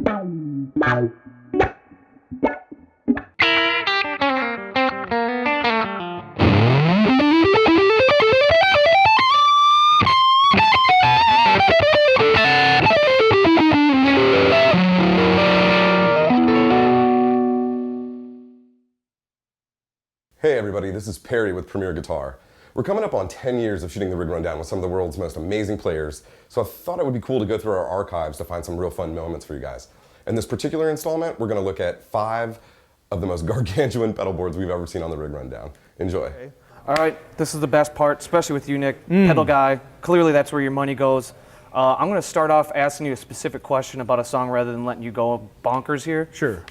Hey everybody, this is Perry with Premier Guitar. We're coming up on 10 years of shooting the Rig Rundown with some of the world's most amazing players, so I thought it would be cool to go through our archives to find some real fun moments for you guys. In this particular installment, we're going to look at 5 of the most gargantuan pedal boards we've ever seen on the Rig Rundown. Enjoy. Okay. All right, this is the best part, especially with you, Nick, pedal guy. Clearly that's where your money goes. I'm going to start off asking you a specific question about a song rather than letting you go bonkers here. Sure.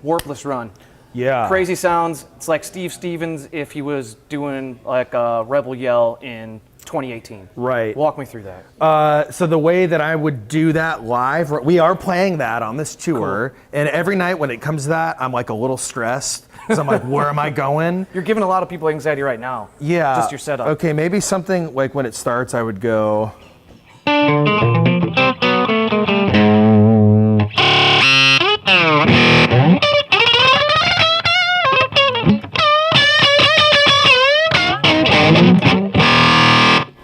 Warpless Run. Yeah. Crazy sounds. It's like Steve Stevens if he was doing like a Rebel Yell in 2018. Right. Walk me through that. So the way that I would do that live, we are playing that on this tour, and every night when it comes to that, I'm like a little stressed because I'm like, where am I going? You're giving a lot of people anxiety right now. Yeah. Just your setup. Okay, maybe something like when it starts, I would go.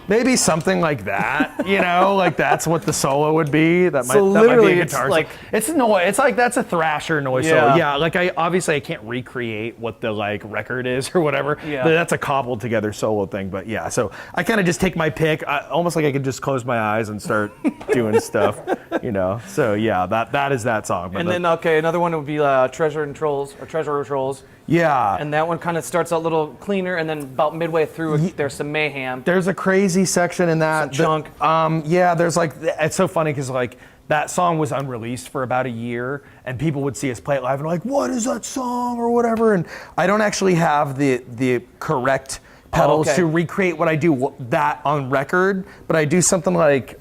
Maybe something like that, you know, like that's what the solo would be. That might, So that might be literally a it's guitar like- solo. It's no, it's like that's a thrasher noise Yeah. solo. Yeah, like I obviously I can't recreate what the like record is or whatever. Yeah. But that's a cobbled together solo thing. But yeah, so I kind of just take my pick, almost like I could just close my eyes and start doing stuff, you know. So yeah, that is that song. But And then okay, another one would be Treasure and Trolls or Treasure Trolls. yeah, And that one kind of starts out a little cleaner, and then about midway through, there's some mayhem. there's a crazy section in that. Some chunk. Yeah, there's like, it's so funny because like that song was unreleased for about a year and people would see us play it live and like, what is that song or whatever? And I don't actually have the correct pedals okay. to recreate what I do that on record, but I do something like,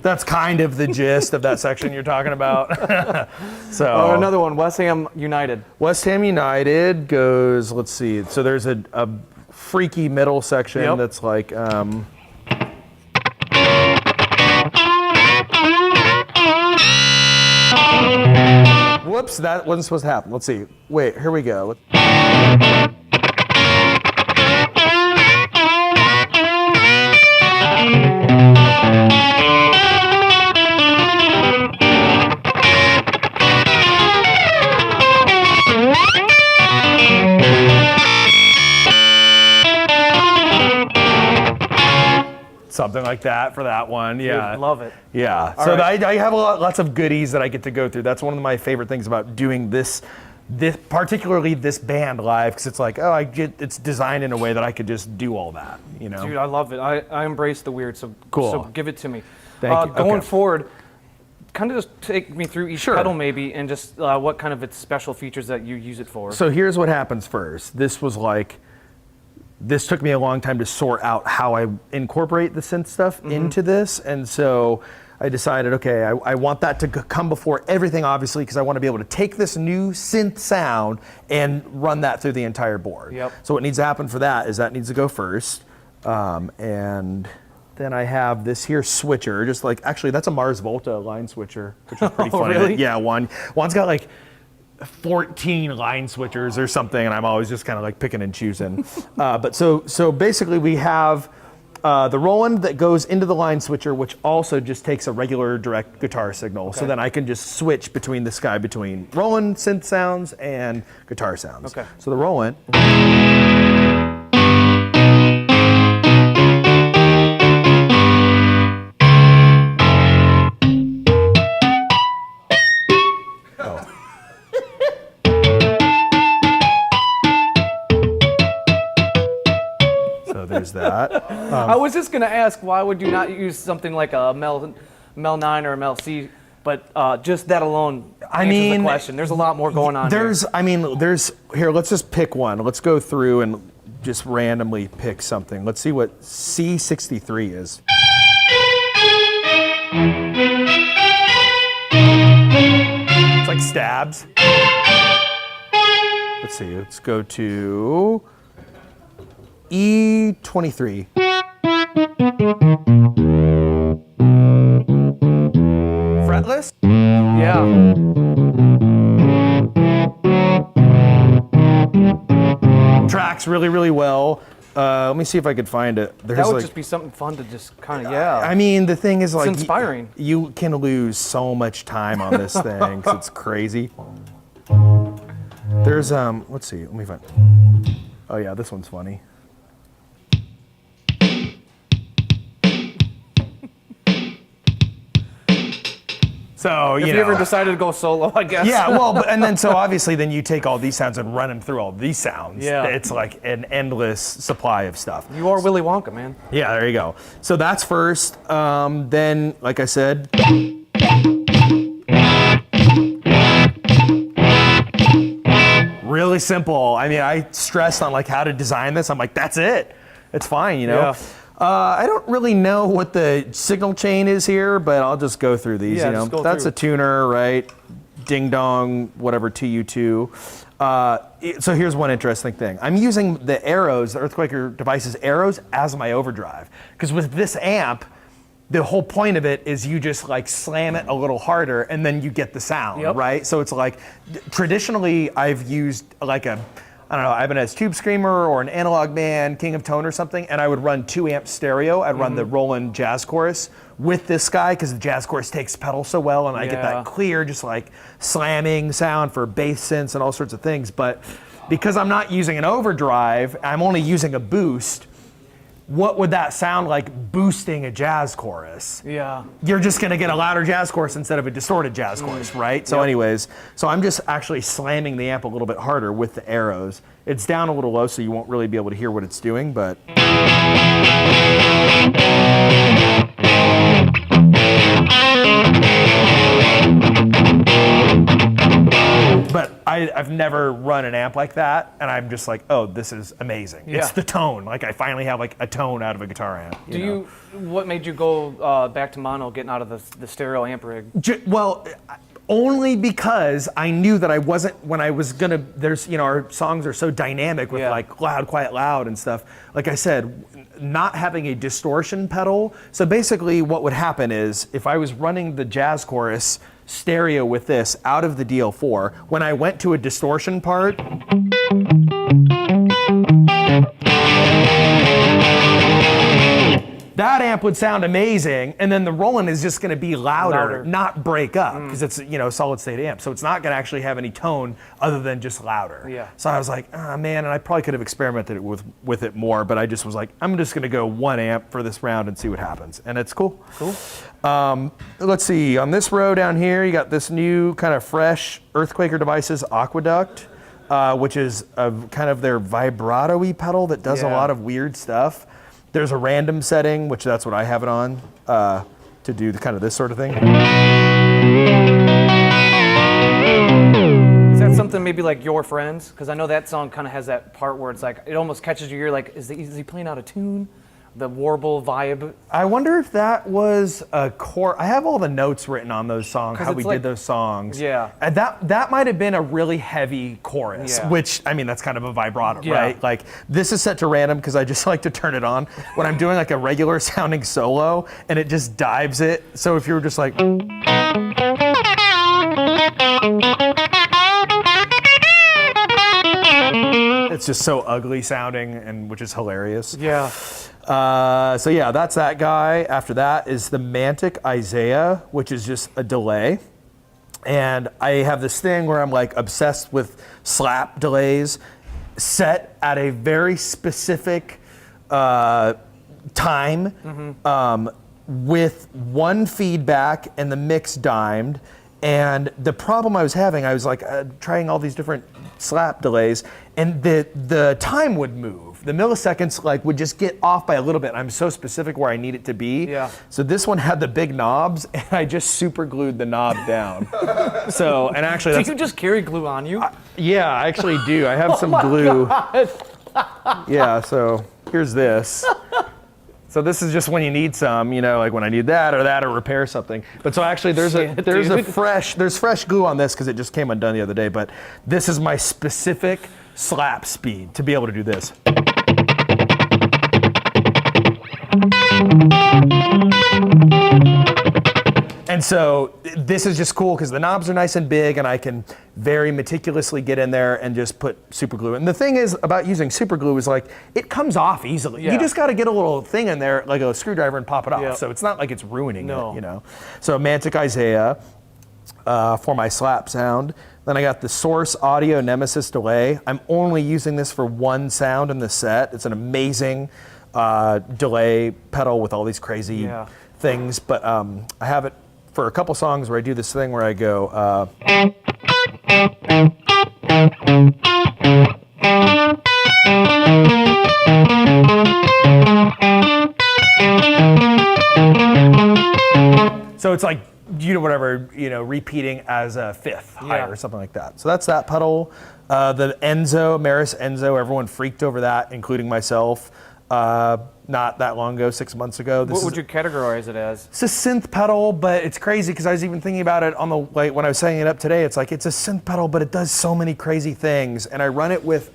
that's kind of the gist of that section you're talking about. So Another one, West Ham United. West Ham United goes, let's see, so there's a freaky middle section Yep. that's like, whoops, that wasn't supposed to happen. Let's see. Wait, here we go. Something like that for that one, yeah. Dude, love it. Yeah, All so right. I have lots of goodies that I get to go through. That's one of my favorite things about doing this particularly this band live, because it's like, it's designed in a way that I could just do all that, you know? Dude, I love it. I embrace the weird, so Cool. So give it to me. Thank you. Going Okay. forward, kind of just take me through each Sure. pedal maybe, and just what kind of its special features that you use it for. So here's what happens first. This took me a long time to sort out how I incorporate the synth stuff into this, and so I decided, okay, I want that to come before everything, obviously, because I want to be able to take this new synth sound and run that through the entire board. Yep. So what needs to happen for that is that needs to go first, and then I have this here switcher, just like, actually that's a Mars Volta line switcher, which is pretty funny. Really? Yeah, one's got like 14 line switchers or something, and I'm always just kind of like picking and choosing. But so basically we have the Roland that goes into the line switcher, which also just takes a regular direct guitar signal. Okay. So then I can just switch between between Roland synth sounds and guitar sounds. Okay. So the Roland. There's that. I was just gonna ask, why would you not use something like a Mel 9 or a Mel C? But just that alone answers the question. There's a lot more going on here. Here, let's just pick one. Let's go through and just randomly pick something. Let's see what C63 is. It's like stabs. Let's see, let's go to E23. Fretless? Yeah. Tracks really, really well. Let me see if I could find it. That would just be something fun to just kind of, I mean, the thing is, like, inspiring. You can lose so much time on this thing, 'cause it's crazy. There's, let's see, let me find. Oh yeah, this one's funny. So, if you ever decided to go solo, I guess. Yeah, well, and then so obviously then you take all these sounds and run them through all these sounds. Yeah. It's like an endless supply of stuff. You are Willy Wonka, man. Yeah, there you go. So that's first. Then, like I said, really simple. I mean, I stressed on like how to design this. I'm like, that's it. It's fine, you know? Yeah. I don't really know what the signal chain is here, but I'll just go through these. Yeah, you know, just go that's through. a tuner, right? Ding dong, whatever, TU2. So here's one interesting thing. I'm using the arrows, the Earthquaker Devices arrows, as my overdrive. Because with this amp, the whole point of it is you just like slam it a little harder and then you get the sound, Yep. right? So it's like, traditionally I've used like a, I don't know, Ibanez Tube Screamer or an Analog Man, King of Tone or something, and I would run 2 amp stereo. I'd run the Roland Jazz Chorus with this guy because the Jazz Chorus takes pedal so well, and I get that clear, just like slamming sound for bass synths and all sorts of things. But because I'm not using an overdrive, I'm only using a boost. What would that sound like boosting a jazz chorus? Yeah. You're just gonna get a louder jazz chorus instead of a distorted jazz chorus, right? So anyways, so I'm just actually slamming the amp a little bit harder with the arrows. It's down a little low, so you won't really be able to hear what it's doing, but. But I've never run an amp like that, and I'm just like, oh, this is amazing. Yeah. It's the tone. Like, I finally have like a tone out of a guitar amp. What made you go back to mono, getting out of the stereo amp rig? Well, only because I knew that I wasn't, when I was gonna, there's, you know, our songs are so dynamic with like loud, quiet, loud and stuff. Like I said, not having a distortion pedal. So basically what would happen is if I was running the jazz chorus stereo with this out of the DL4, when I went to a distortion part, that amp would sound amazing, and then the Roland is just going to be louder, not break up, because it's, you know, solid state amp. So it's not going to actually have any tone other than just louder. Yeah. So I was like, oh, man, and I probably could have experimented with it more, but I just was like, I'm just going to go 1 amp for this round and see what happens, and it's cool. Cool. Let's see, on this row down here, you got this new kind of fresh Earthquaker Devices Aqueduct, which is kind of their vibrato-y pedal that does a lot of weird stuff. There's a random setting, which that's what I have it on, to do the kind of this sort of thing. Is that something maybe like Your Friends? Because I know that song kind of has that part where it's like, it almost catches your ear, like, is he playing out of tune? The warble vibe. I wonder if that was a core. I have all the notes written on those songs, how we did those songs. Yeah. And that might have been a really heavy chorus, which, I mean, that's kind of a vibrato, right? Like, this is set to random because I just like to turn it on when I'm doing like a regular sounding solo, and it just dives it. So if you're just like. It's just so ugly sounding, and which is hilarious. Yeah. So yeah, that's that guy. After that is the Mantic Isaiah, which is just a delay. And I have this thing where I'm like obsessed with slap delays set at a very specific time with one feedback and the mix dimed. And the problem I was having, I was like trying all these different slap delays, and the time would move. the milliseconds like would just get off by a little bit. I'm so specific where I need it to be. Yeah. So this one had the big knobs, and I just super glued the knob down. So, and actually, Do you just carry glue on you? yeah, I actually do. I have some glue. Yeah. So here's this. So this is just when you need some, you know, like when I need that or repair something. But so actually there's fresh glue on this because it just came undone the other day. But this is my specific slap speed to be able to do this. And so this is just cool because the knobs are nice and big and I can very meticulously get in there and just put super glue. And the thing is about using super glue is like, it comes off easily. Yeah. You just got to get a little thing in there, like a screwdriver, and pop it off. Yeah. So it's not like it's ruining No. it, you know. So Mantic Isaiah for my slap sound. Then I got the Source Audio Nemesis delay. I'm only using this for one sound in the set. It's an amazing delay pedal with all these crazy things. But I have it for a couple songs where I do this thing where I go. So it's like, you know, whatever, you know, repeating as a fifth higher or something like that. So that's that pedal. The Enzo, Maris Enzo, everyone freaked over that, including myself. Not that long ago, 6 months ago. What would you categorize it as? It's a synth pedal, but it's crazy because I was even thinking about it on the like when I was setting it up today. It's like it's a synth pedal, but it does so many crazy things. And I run it with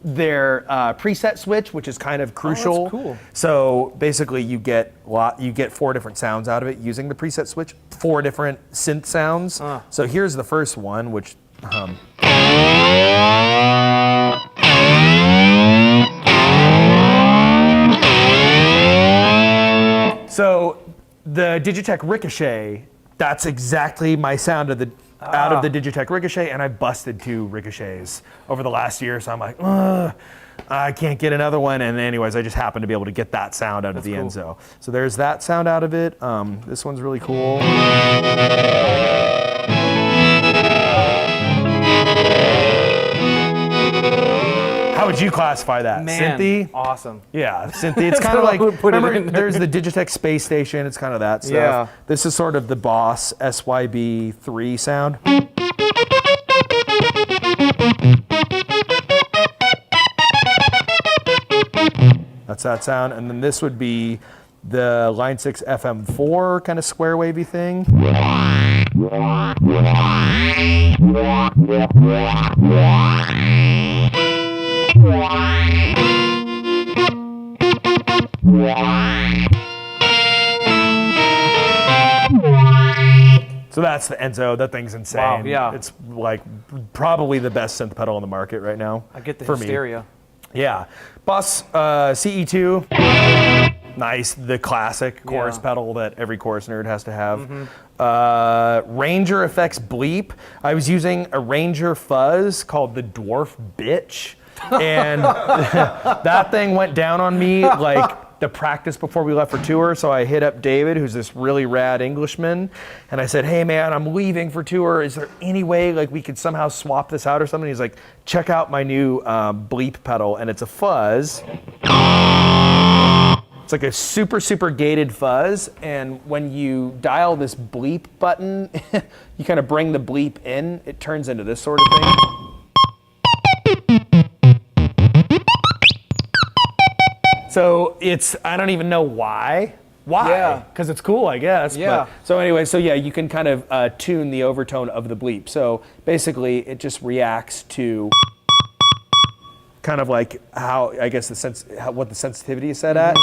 their preset switch, which is kind of crucial. Oh, that's cool. So basically, you get 4 different sounds out of it using the preset switch. 4 different synth sounds. So here's the first one, which. So the Digitech Ricochet, that's exactly my sound of out of the Digitech Ricochet, and I busted 2 ricochets over the last year, so I'm like, I can't get another one, and anyways, I just happened to be able to get that sound out of the cool. Enzo. So there's that sound out of it. This one's really cool. How would you classify that? Man, Synthy? awesome. Yeah, Synthy. It's kind of like, Put it remember, in there. there's the Digitech Space Station. It's kind of that stuff. Yeah. This is sort of the Boss SYB3 sound. That's that sound. And then this would be the Line 6 FM4 kind of square wavy thing. So that's the Enzo. That thing's insane. Wow, yeah. It's like probably the best synth pedal on the market right now. I get the for hysteria. Me. Yeah. Boss CE2. Nice. The classic chorus pedal that every chorus nerd has to have. Ranger Effects Bleep. I was using a Ranger fuzz called the Dwarf Bitch. And that thing went down on me like the practice before we left for tour. So I hit up David, who's this really rad Englishman, and I said, hey man, I'm leaving for tour. Is there any way like we could somehow swap this out or something? He's like, check out my new bleep pedal, and it's a fuzz. It's like a super, super gated fuzz, and when you dial this bleep button, you kind of bring the bleep in, it turns into this sort of thing. So it's, I don't even know why. Why? Yeah. Because it's cool, I guess. Yeah. But, so anyway, so yeah, you can kind of tune the overtone of the bleep. So basically, it just reacts to kind of like how, I guess, what the sensitivity is set at.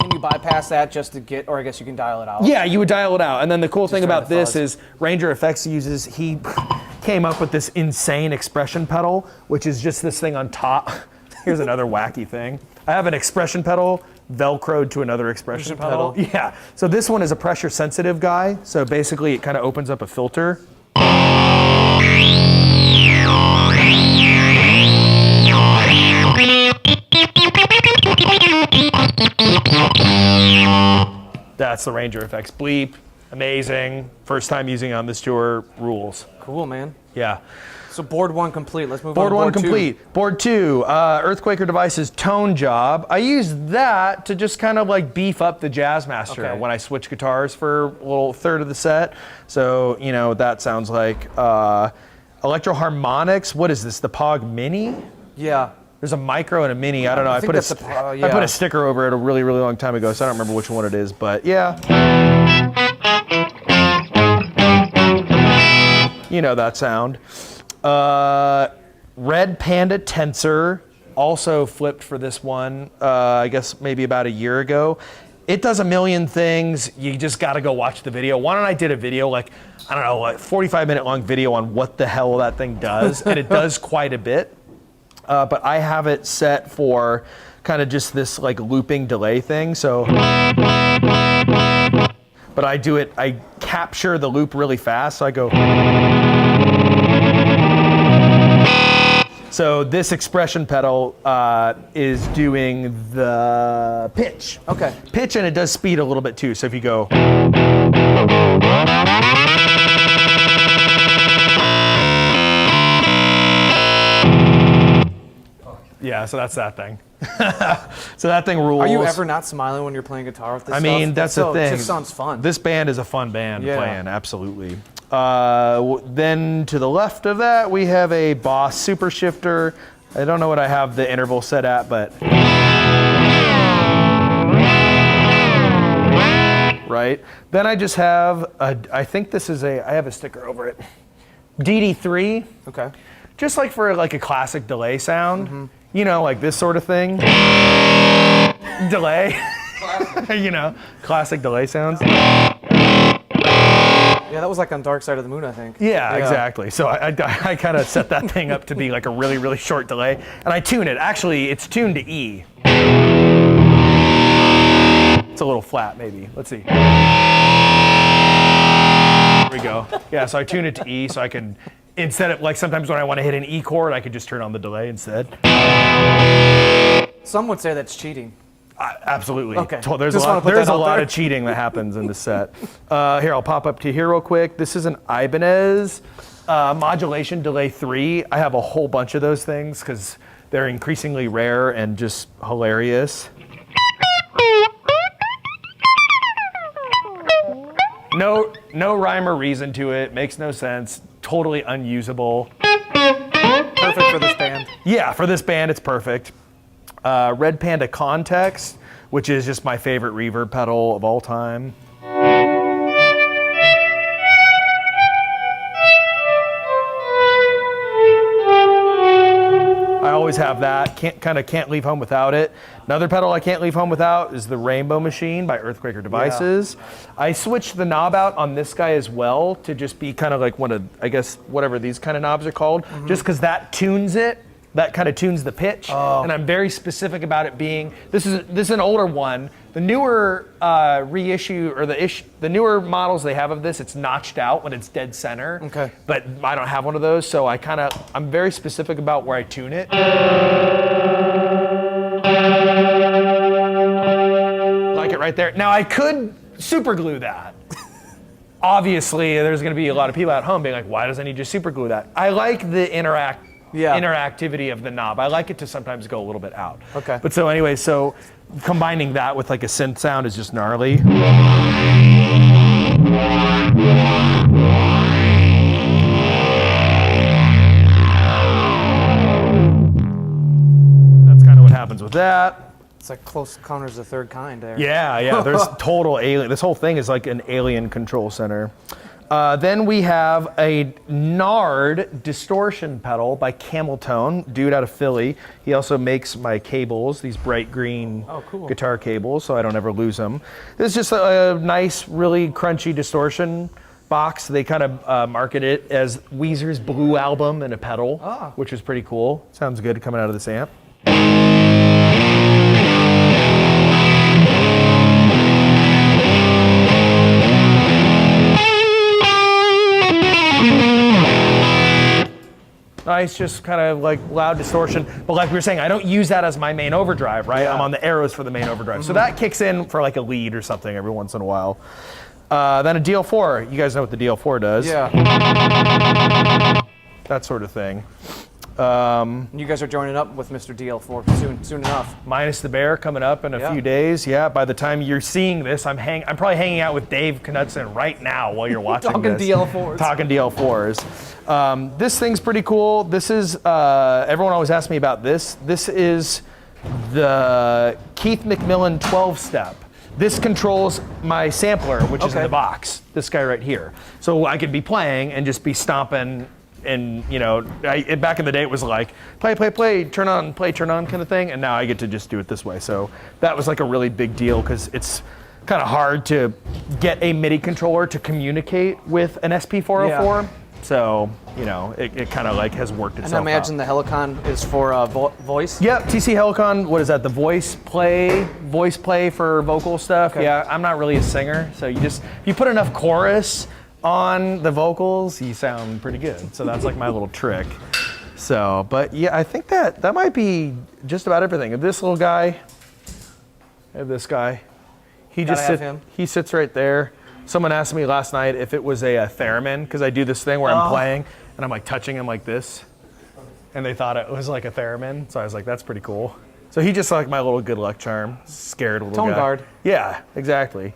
Can you bypass that just to get, or I guess you can dial it out? Yeah, you would dial it out. And then the cool thing turn about the this fuzz. is Ranger Effects he came up with this insane expression pedal, which is just this thing on top. Here's another wacky thing. I have an expression pedal Velcroed to another expression pedal. Yeah, so this one is a pressure sensitive guy. So basically it kind of opens up a filter. That's the Ranger Effects Bleep. Amazing. First time using it on this tour, rules. Cool, man. Yeah. So board 1 complete. Let's move Board on to one board 2. complete. Board 2, Earthquaker Devices Tone Job. I use that to just kind of like beef up the Jazzmaster Okay. when I switch guitars for a little third of the set. So, you know, that sounds like Electro Harmonics. What is this, the Pog Mini? Yeah. There's a micro and a mini. I don't know. I think put that's I put a sticker over it a really, really long time ago, so I don't remember which one it is, but yeah. You know that sound. Red Panda Tensor, also flipped for this one, I guess maybe about a year ago. It does a million things. You just got to go watch the video. One, I did a video, like, I don't know, like 45-minute long video on what the hell that thing does, and it does quite a bit. But I have it set for kind of just this like looping delay thing. So, but I do it, I capture the loop really fast. So I go. So this expression pedal is doing the pitch. Okay. Pitch, and it does speed a little bit too. So if you go. Yeah, so that's that thing. So that thing rules. Are you ever not smiling when you're playing guitar with this I stuff? mean, that's the thing. It just sounds fun. This band is a fun band Yeah. playing, absolutely. Then to the left of that, we have a Boss Super Shifter. I don't know what I have the interval set at, but. Right. Then I just have, I think this is I have a sticker over it. DD3. Okay. Just like for like a classic delay sound, you know, like this sort of thing. Delay, you know, classic delay sounds. Yeah, that was like on Dark Side of the Moon, I think. Yeah, exactly. So I kind of set that thing up to be like a really, really short delay, and I tune it. Actually, it's tuned to E. It's a little flat, maybe. Let's see. There we go. Yeah, so I tune it to E so I can. Instead of, like, sometimes when I want to hit an E chord, I could just turn on the delay instead. Some would say that's cheating. Absolutely. Okay. There's Just wanna put there's that a out lot there. of cheating that happens in this set. Here, I'll pop up to here real quick. This is an Ibanez modulation delay 3. I have a whole bunch of those things because they're increasingly rare and just hilarious. No rhyme or reason to it. Makes no sense. Totally unusable. Perfect for this band. Yeah, for this band, it's perfect. Red Panda Context, which is just my favorite reverb pedal of all time. I always have that. Can't leave home without it. Another pedal I can't leave home without is the Rainbow Machine by Earthquaker Devices. Yeah. I switched the knob out on this guy as well to just be kind of like one of, I guess, whatever these kind of knobs are called, just because that tunes it. That kind of tunes the pitch, and I'm very specific about it being. This is an older one. The newer reissue or the newer models they have of this, it's notched out when it's dead center. Okay. But I don't have one of those, so I'm very specific about where I tune it. Like it right there. Now I could super glue that. Obviously, there's going to be a lot of people at home being like, "Why doesn't he just super glue that?" I like the interactivity of the knob. I like it to sometimes go a little bit out. Okay. But so anyway, so combining that with like a synth sound is just gnarly. That's kind of what happens with that. It's like Close Encounters of the Third Kind there. Yeah, there's total alien. This whole thing is like an alien control center. Then we have a Nard distortion pedal by Camel Tone, dude out of Philly. He also makes my cables, these bright green guitar cables, so I don't ever lose them. This is just a nice, really crunchy distortion box. They kind of market it as Weezer's Blue Album and a pedal, which is pretty cool. Sounds good coming out of this amp. Nice, just kind of like loud distortion. But like we were saying, I don't use that as my main overdrive, right? Yeah. I'm on the arrows for the main overdrive. So that kicks in for like a lead or something every once in a while. Then a DL4. You guys know what the DL4 does. Yeah. That sort of thing. You guys are joining up with Mr. DL4 soon enough. Minus the Bear coming up in a few days. Yeah, by the time you're seeing this, I'm probably hanging out with Dave Knudsen right now while you're watching Talking this. DL4s. Talking DL4s. This thing's pretty cool. This is, everyone always asks me about this. This is the Keith McMillan 12-step. This controls my sampler, which is in the box, this guy right here. So I could be playing and just be stomping. And you know, back in the day it was like play, turn on kind of thing, and now I get to just do it this way. So that was like a really big deal because it's kind of hard to get a MIDI controller to communicate with an SP404. Yeah. So you know, it kind of like has worked itself out. And I imagine the Helicon is for voice? Yep, TC Helicon, what is that, the voice play for vocal stuff? Okay. Yeah, I'm not really a singer, so if you put enough chorus on the vocals, you sound pretty good. So that's like my little trick. So, but yeah, I think that might be just about everything. If this little guy, I have this guy. He sits right there. Someone asked me last night if it was a theremin, because I do this thing where I'm playing and I'm like touching him like this. And they thought it was like a theremin. So I was like, that's pretty cool. So he just like my little good luck charm, scared little guy. Tone guard. Yeah, exactly.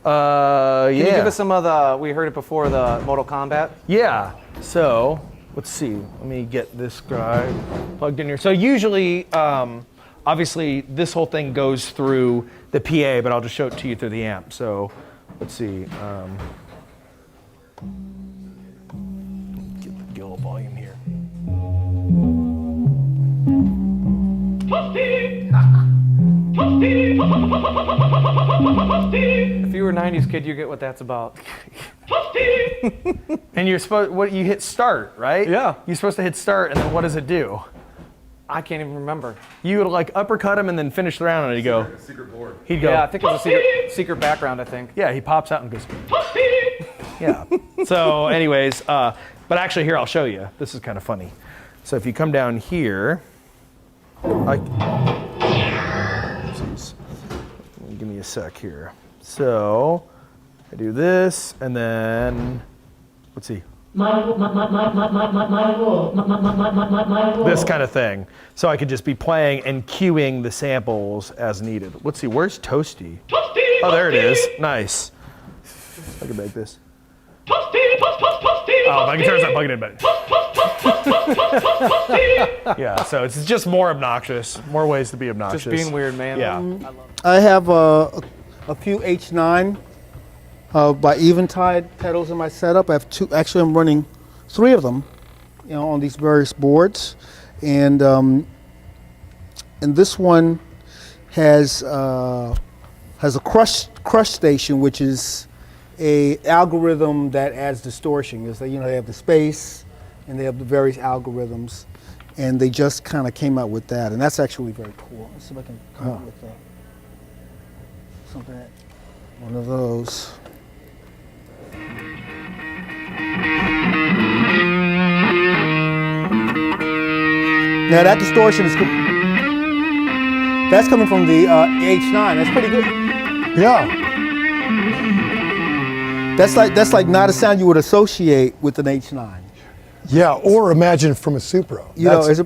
Can you give us some of we heard it before, the Mortal Kombat? Yeah, so let's see. Let me get this guy plugged in here. So usually, obviously, this whole thing goes through the PA, but I'll just show it to you through the amp. So let's see. Get a little volume here. If you were a 90s kid, you get what that's about. And you're supposed, you hit start, right? Yeah. You're supposed to hit start, and then what does it do? I can't even remember. You would like uppercut him and then finish the round, and he'd go. Secret board. He'd go. Yeah, I think it's a secret background, I think. Yeah, he pops out and goes. Yeah. So, anyways, but actually, here I'll show you. This is kind of funny. So if you come down here, give me a sec here. So I do this, and then let's see. This kind of thing. So I could just be playing and cueing the samples as needed. Let's see, where's Toasty? Oh, there it is. Nice. I can make this. Oh, my guitar's not plugging in, but. Yeah, so it's just more obnoxious. More ways to be obnoxious. Just being weird, man. Yeah. I have a few H9 by Eventide pedals in my setup. I have two. Actually, I'm running 3 of them, you know, on these various boards, and this one has a crush station, which is a algorithm that adds distortion. Is that, you know, they have the space and they have the various algorithms, and they just kind of came out with that, and that's actually very cool. Let's see if I can come up with something, one of those. Now that distortion is that's coming from the H9. That's pretty good. Yeah. That's like not a sound you would associate with an H9. Yeah, or imagine from a Supra. You know, it's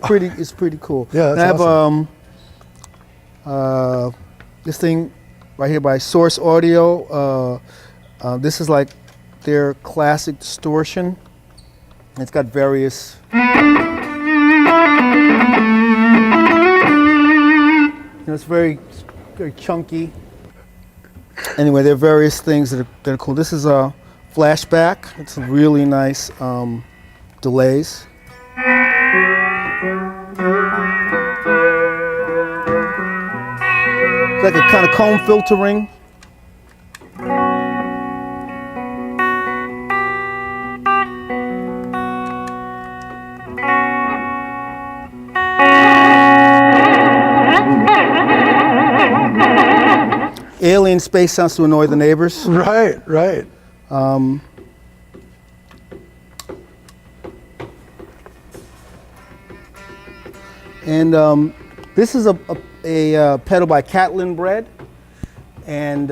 pretty cool. Yeah, that's and I have this thing right here by Source Audio. This is like their classic distortion. It's got various. You know, it's very chunky. Anyway, there are various things that are cool. This is a flashback. It's really nice delays. It's like a kind of comb filtering. Alien space sounds to annoy the neighbors. Right, right. And this is a pedal by Catlin Bread, and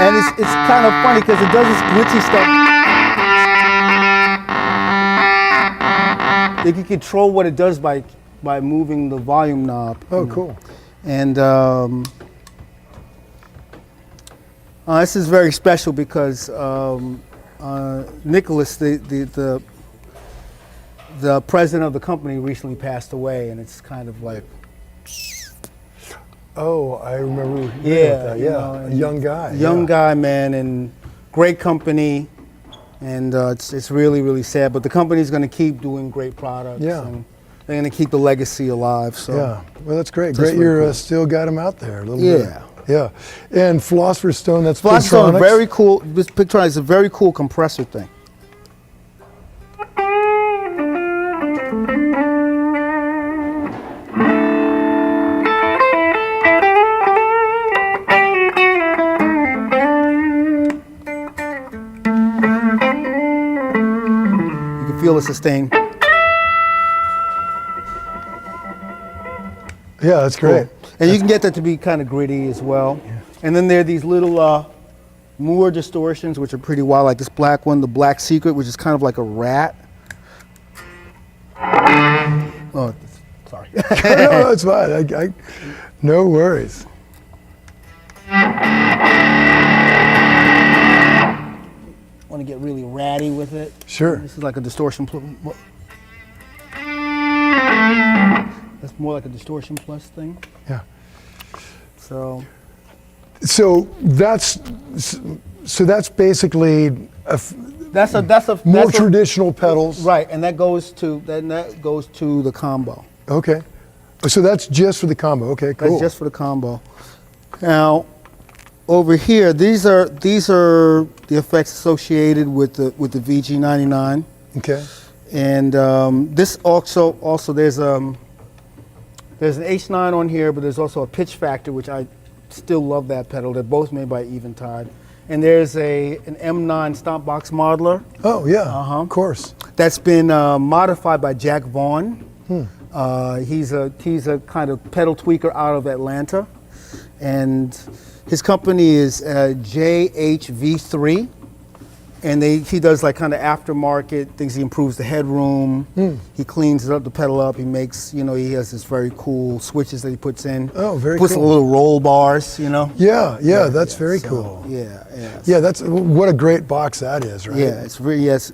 And it's kind of funny because it does this glitchy stuff. You can control what it does by moving the volume knob. Oh, cool. And this is very special because Nicholas, the president of the company, recently passed away, and it's kind of like. Oh, I remember hearing about that. you Yeah, know, a young guy. Young guy, man, and great company. And it's really, really sad. But the company's going to keep doing great products. Yeah. And they're going to keep the legacy alive. So. Yeah, well, that's great. That's Great really you're cool. still got him out there a little Yeah. bit. Yeah. And Philosopher's Stone, that's Philosopher's Stone, Pigtronics. very cool. This Pigtronics is a very cool compressor thing. You can feel the sustain. Yeah, that's great. And you can get that to be kind of gritty as well. And then there are these little Moore distortions, which are pretty wild, like this black one, the Black Secret, which is kind of like a rat. Oh, sorry. No, it's fine. I no worries. Want to get really ratty with it. Sure. This is like a distortion. That's more like a distortion plus thing. Yeah. So So that's basically that's more a- traditional pedals. right, and that goes to the combo. Okay. So that's just for the combo. Okay, cool. That's just for the combo. Now, over here, these are the effects associated with the VG99, Okay. and this also there's an H9 on here, but there's also a pitch factor, which I still love that pedal. They're both made by Eventide, and there's an M9 stomp box modeler Oh yeah. Of course. that's been modified by Jack Vaughn. He's a kind of pedal tweaker out of Atlanta, and his company is JHV3, and he does like kind of aftermarket things. He improves the headroom, he cleans it up, the pedal up. He makes, he has this very cool switches that he puts in. Oh, very puts cool. little roll bars, Yeah, that's very so, cool. Yeah. Yeah, that's what a great box that is, right? Yeah, it's really it's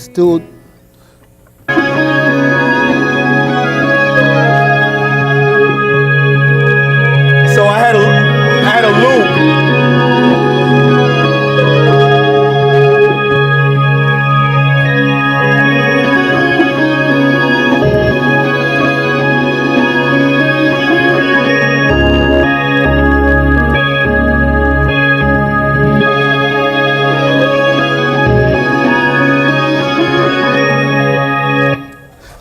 still. So I had a loop.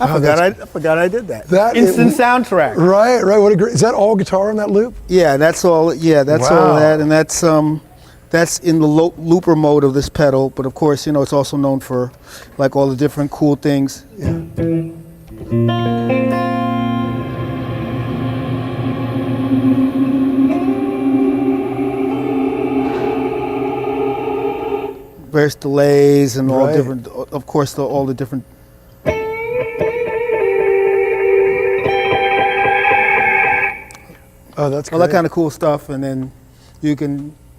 I forgot I did that. That Instant is- soundtrack. Right. What a great. Is that all guitar on that loop? Yeah, that's all. Yeah, that's all Wow. that, and that's in the looper mode of this pedal. But of course, it's also known for like all the different cool things. Various delays and all Right. different. Of course, all the different. Oh, that's great. All that kind of cool stuff, and then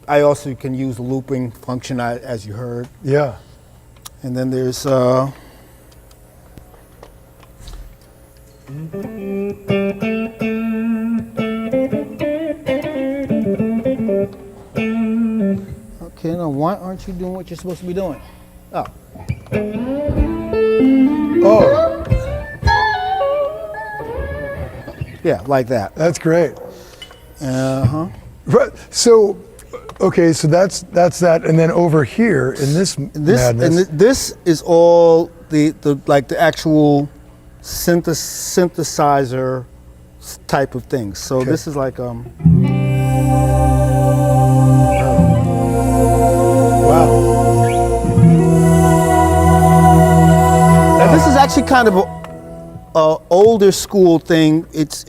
I also can use the looping function as you heard. Yeah. And then there's okay, now why aren't you doing what you're supposed to be doing? Oh. Oh, Yeah, like that. that's great. Uh-huh. Right. So, okay, so that's that, and then over here in this madness. This is all the actual synthesizer type of things. So Okay. this is like Wow. now this is actually kind of a older school thing. It's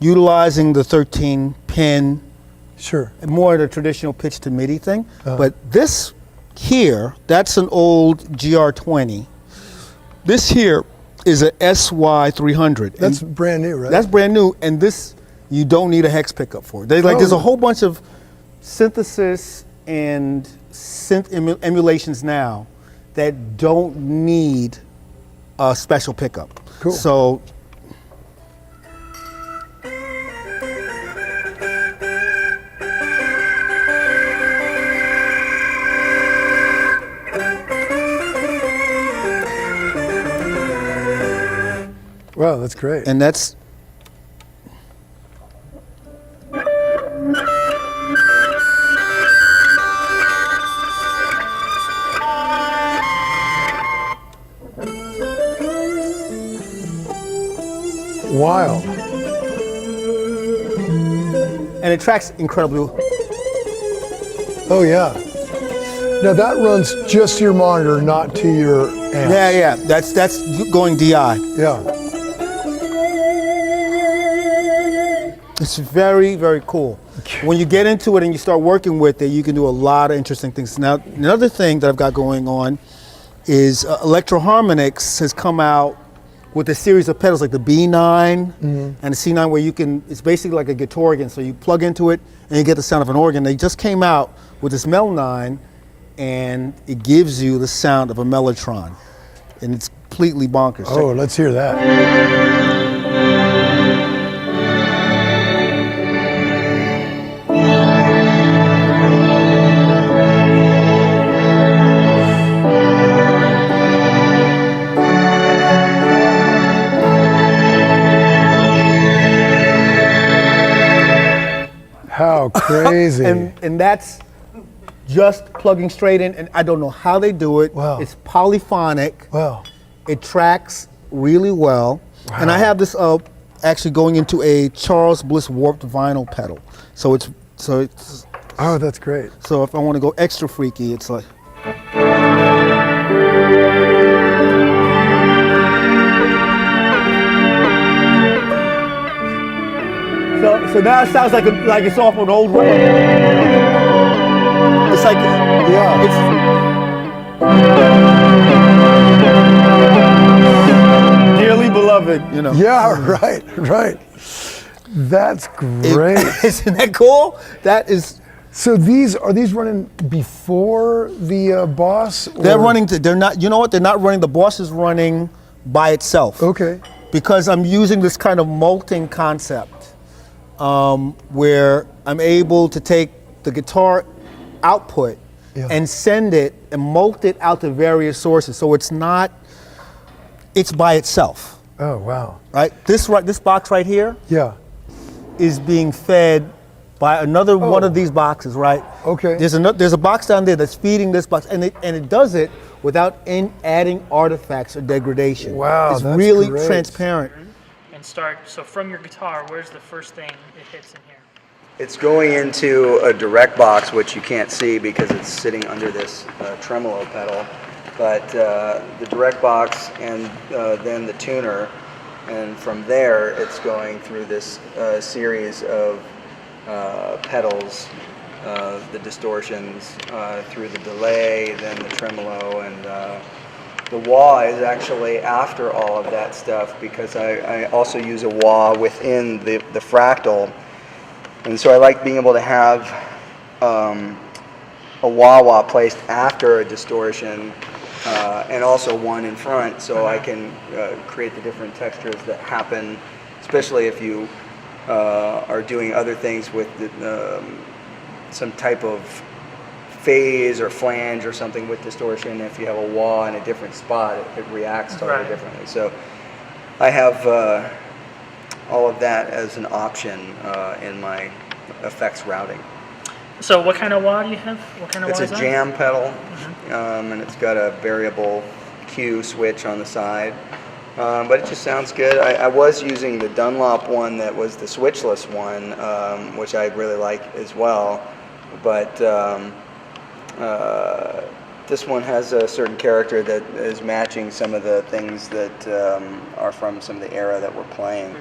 utilizing the 13-pin pen, Sure. more of the traditional pitch to MIDI thing. But this here, that's an old GR20. This here is a SY300. That's brand new, right? That's brand new, and this you don't need a hex pickup for. There's a whole bunch of synthesis and synth emulations now that don't need a special pickup. Cool. So wow, that's great. and that's wild. and it tracks incredibly. Oh yeah. Now that runs just to your monitor, not to your amp. Yeah, that's going DI. Yeah. It's very, very cool. When you get into it and you start working with it, you can do a lot of interesting things. Now, another thing that I've got going on is Electro Harmonix has come out with a series of pedals like the B9 and the C9 where you can, it's basically like a guitar organ. So you plug into it and you get the sound of an organ. They just came out with this Mel 9 and it gives you the sound of a Mellotron. And it's completely bonkers. Oh, let's hear that. How crazy. and that's just plugging straight in, and I don't know how they do it. Wow. It's polyphonic. Wow. It tracks really well. And I have this actually going into a Charles Bliss warped vinyl pedal. So it's Oh, that's great. so if I want to go extra freaky, it's like So now it sounds like it's off an old record. It's like it's dearly beloved, you know. Yeah, right. That's great. Isn't that cool? That is. So are these running before the Boss? Or? They're running. They're not. You know what? They're not running. The Boss is running by itself. Okay. Because I'm using this kind of molting concept. Where I'm able to take the guitar output and send it and molt it out to various sources. So it's by itself. Oh, wow. Right? This box right here Yeah. is being fed by another one of these boxes, right? Okay. There's a box down there that's feeding this box, and it does it without adding artifacts or degradation. Wow, it's that's really great. transparent. And start, so from your guitar, where's the first thing it hits in here? It's going into a direct box, which you can't see because it's sitting under this tremolo pedal. But the direct box and then the tuner, and from there it's going through this series of pedals, the distortions, through the delay, then the tremolo, and the wah is actually after all of that stuff because I also use a wah within the fractal. And so I like being able to have a wah-wah placed after a distortion and also one in front so I can create the different textures that happen, especially if you are doing other things with some type of phase or flange or something with distortion. If you have a wah in a different spot, it reacts totally differently. So I have all of that as an option in my effects routing. So what kind of wah do you have? What kind of It's wah a is that? jam pedal, and it's got a variable Q switch on the side. But it just sounds good. I was using the Dunlop one that was the switchless one, which I really like as well. But this one has a certain character that is matching some of the things that are from some of the era that we're playing.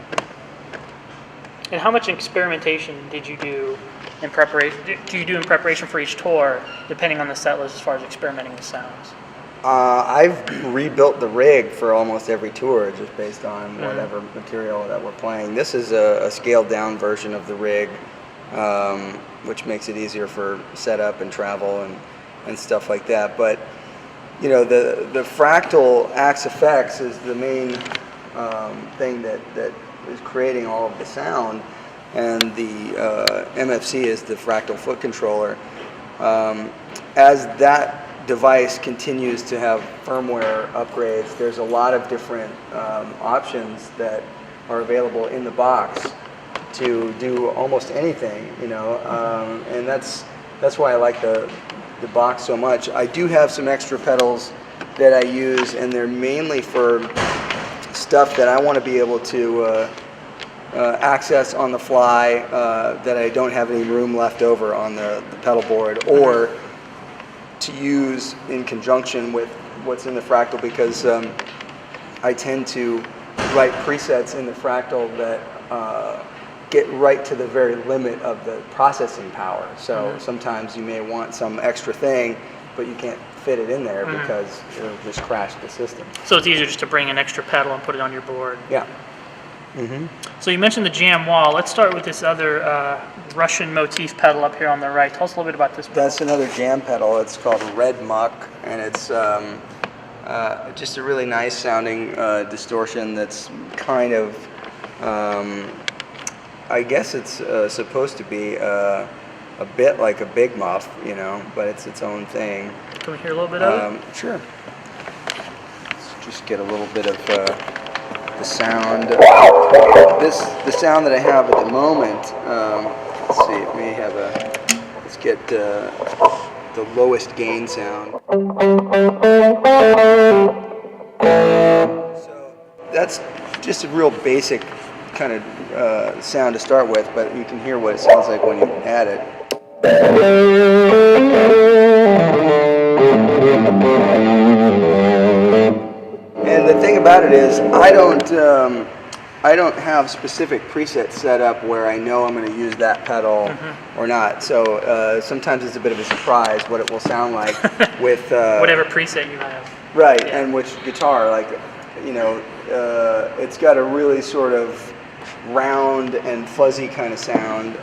And how much experimentation did you do in preparation? Do you do in preparation for each tour, depending on the set list, as far as experimenting with sounds? I've rebuilt the rig for almost every tour, just based on whatever material that we're playing. This is a scaled down version of the rig, which makes it easier for setup and travel and stuff like that. But you know, the fractal axe effects is the main thing that is creating all of the sound, and the MFC is the fractal foot controller. As that device continues to have firmware upgrades, there's a lot of different options that are available in the box to do almost anything, you know, and that's why I like the box so much. I do have some extra pedals that I use, and they're mainly for stuff that I want to be able to access on the fly, that I don't have any room left over on the pedal board, or to use in conjunction with what's in the fractal, because I tend to write presets in the fractal that get right to the very limit of the processing power. So sometimes you may want some extra thing, but you can't fit it in there because it'll just crash the system. So it's easier just to bring an extra pedal and put it on your board. Yeah. So you mentioned the jam wall. Let's start with this other Russian motif pedal up here on the right. Tell us a little bit about this pedal. That's another jam pedal. It's called Red Muck, and it's just a really nice sounding distortion that's kind of, I guess it's supposed to be a bit like a Big Muff, you know, but it's its own thing. Can we hear a little bit of it? Sure. Let's just get a little bit of the sound. The sound that I have at the moment, let's see, it may have let's get the lowest gain sound. So that's just a real basic kind of sound to start with, but you can hear what it sounds like when you add it. And the thing about it is, I don't have specific presets set up where I know I'm going to use that pedal or not. So sometimes it's a bit of a surprise what it will sound like with whatever preset you have. Right, yeah. And which guitar, like, you know, it's got a really sort of round and fuzzy kind of sound,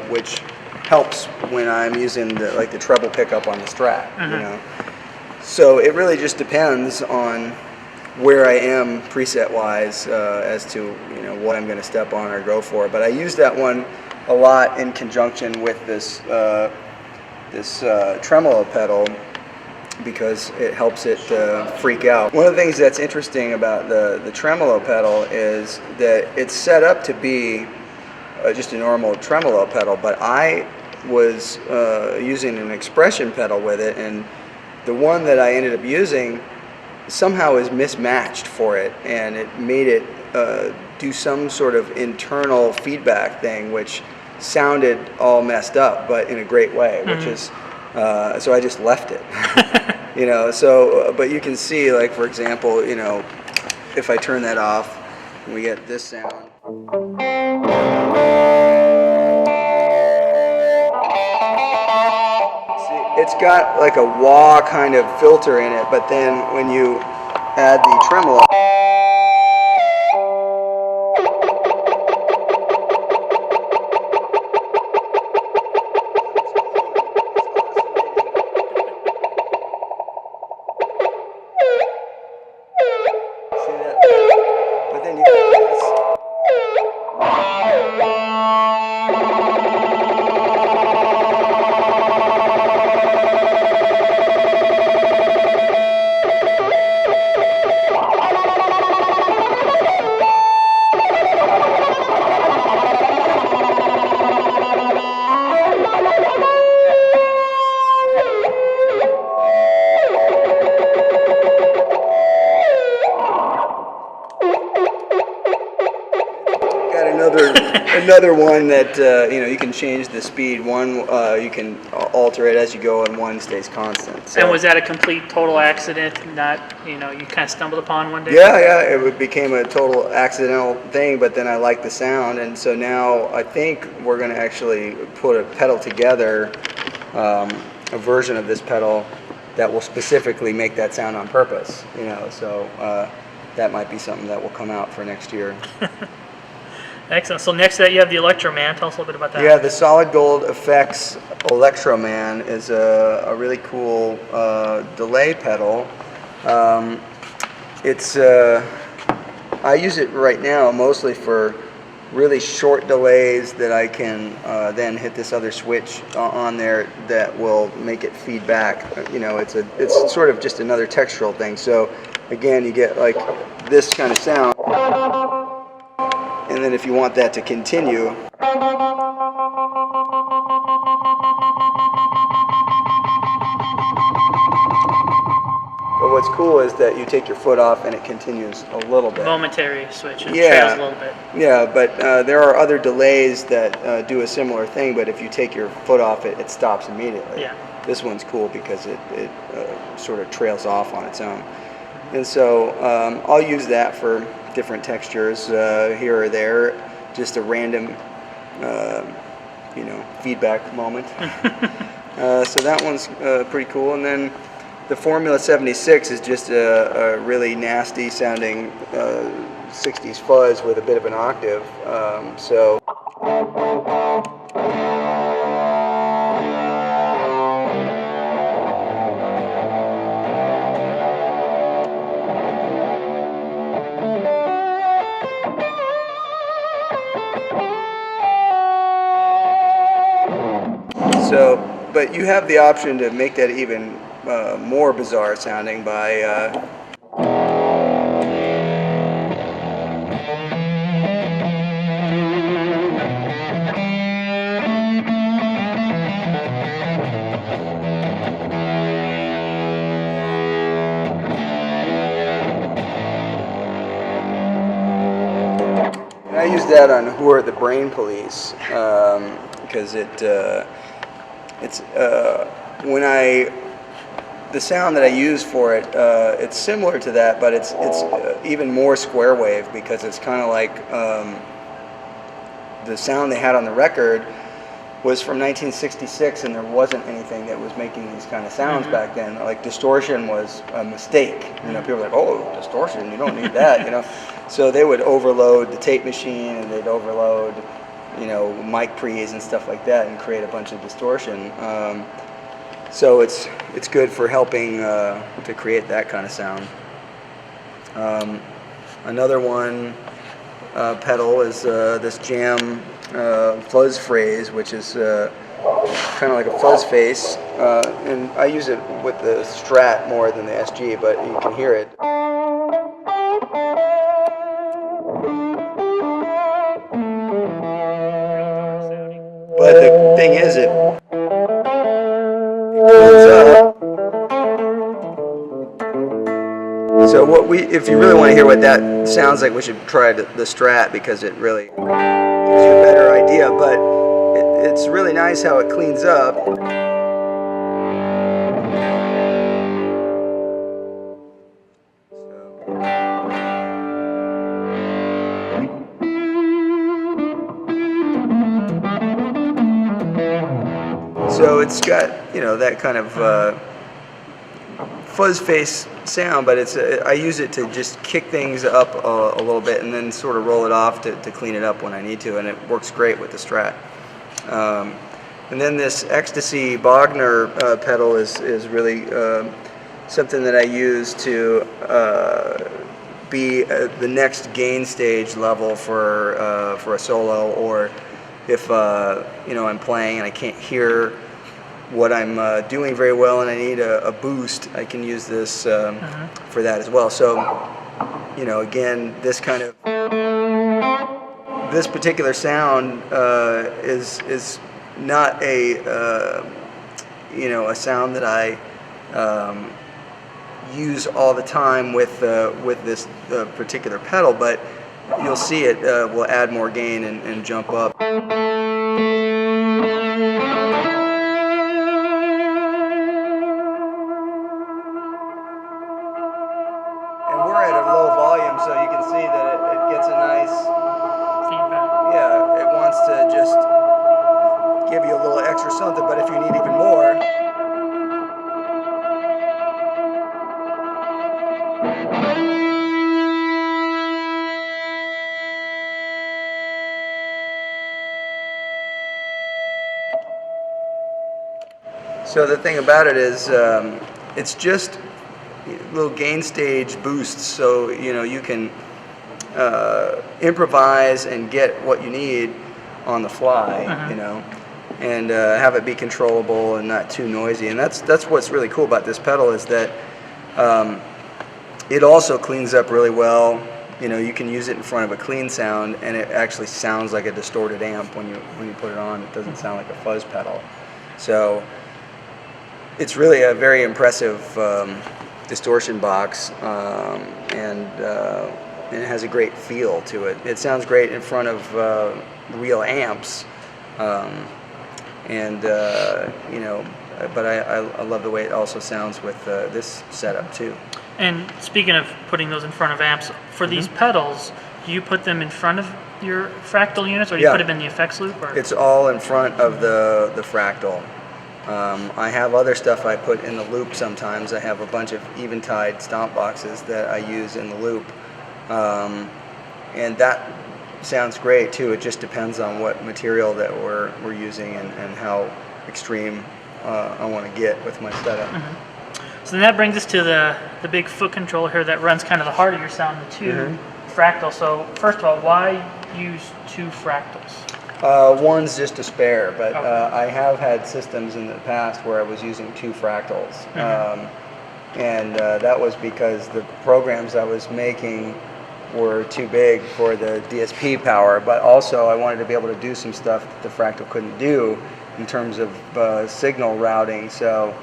which helps when I'm using the treble pickup on the Strat, you know. So it really just depends on where I am preset-wise as to, you know, what I'm going to step on or go for. But I use that one a lot in conjunction with this tremolo pedal, because it helps it freak out. One of the things that's interesting about the tremolo pedal is that it's set up to be just a normal tremolo pedal, but I was using an expression pedal with it, and the one that I ended up using somehow is mismatched for it, and it made it do some sort of internal feedback thing, which sounded all messed up, but in a great way, which is, so I just left it. You know, so, but you can see, like, for example, you know, if I turn that off, we get this sound. See, it's got like a wah kind of filter in it, but then when you add the tremolo, another one that you can change the speed. One you can alter it as you go, and one stays constant. So. And was that a complete total accident? Not you kind of stumbled upon one day? Yeah, it became a total accidental thing, but then I liked the sound, and so now I think we're going to actually put a pedal together, a version of this pedal that will specifically make that sound on purpose. So that might be something that will come out for next year. Excellent. So next to that, you have the Electroman. Tell us a little bit about that. Yeah, the Solid Gold Effects Electroman is a really cool delay pedal. I use it right now mostly for really short delays that I can then hit this other switch on there that will make it feed back. It's sort of just another textural thing. So again, you get like this kind of sound. And then if you want that to continue, but what's cool is that you take your foot off and it continues a little bit. Momentary switch. It trails a little bit. Yeah, but there are other delays that do a similar thing, but if you take your foot off it stops immediately. Yeah. This one's cool because it sort of trails off on its own. And so I'll use that for different textures here or there, just a random, feedback moment. So that one's pretty cool. And then the Formula 76 is just a really nasty sounding 60s fuzz with a bit of an octave. But you have the option to make that even more bizarre sounding by I use that on Who Are the Brain Police because the sound that I use for it, it's similar to that, but it's even more square wave because it's kind of like the sound they had on the record was from 1966, and there wasn't anything that was making these kind of sounds back then. Like distortion was a mistake. People were like, "Oh, distortion, you don't need that," So they would overload the tape machine, and they'd overload, mic pre's and stuff like that, and create a bunch of distortion. So it's good for helping to create that kind of sound. Another one pedal is this Jam fuzz phrase, which is kind of like a fuzz face, and I use it with the Strat more than the SG, but you can hear it. But the thing is, it cleans up. So if you really want to hear what that sounds like, we should try the Strat because it really gives you a better idea. But it's really nice how it cleans up. So it's got, that kind of fuzz face sound, but I use it to just kick things up a little bit and then sort of roll it off to clean it up when I need to, and it works great with the Strat. And then this Ecstasy Bogner pedal is really something that I use to be the next gain stage level for a solo, or if I'm playing and I can't hear what I'm doing very well and I need a boost, I can use this for that as well. So, again, this particular sound is not a sound that I use all the time with this particular pedal, but you'll see it will add more gain and jump up. And we're at a low volume, so you can see that it gets a nice Feedback. yeah, it wants to just give you a little extra something, but if you need even more. So the thing about it is, it's just little gain stage boosts, so you can improvise and get what you need on the fly, and have it be controllable and not too noisy. And that's what's really cool about this pedal is that it also cleans up really well. You can use it in front of a clean sound, and it actually sounds like a distorted amp when you put it on. It doesn't sound like a fuzz pedal. So it's really a very impressive distortion box, and it has a great feel to it. It sounds great in front of real amps, but I love the way it also sounds with this setup too. And speaking of putting those in front of amps, for these pedals, do you put them in front of your fractal units, or do you put them in the effects loop? Or? It's all in front of the fractal. I have other stuff I put in the loop sometimes. I have a bunch of Eventide stomp boxes that I use in the loop. And that sounds great too. It just depends on what material that we're using and how extreme I want to get with my setup. So then that brings us to the big foot controller here that runs kind of the heart of your sound, the two fractals. So first of all, why use two fractals? One's just a spare, but I have had systems in the past where I was using two fractals. And that was because the programs I was making were too big for the DSP power, but also I wanted to be able to do some stuff that the fractal couldn't do in terms of signal routing. So,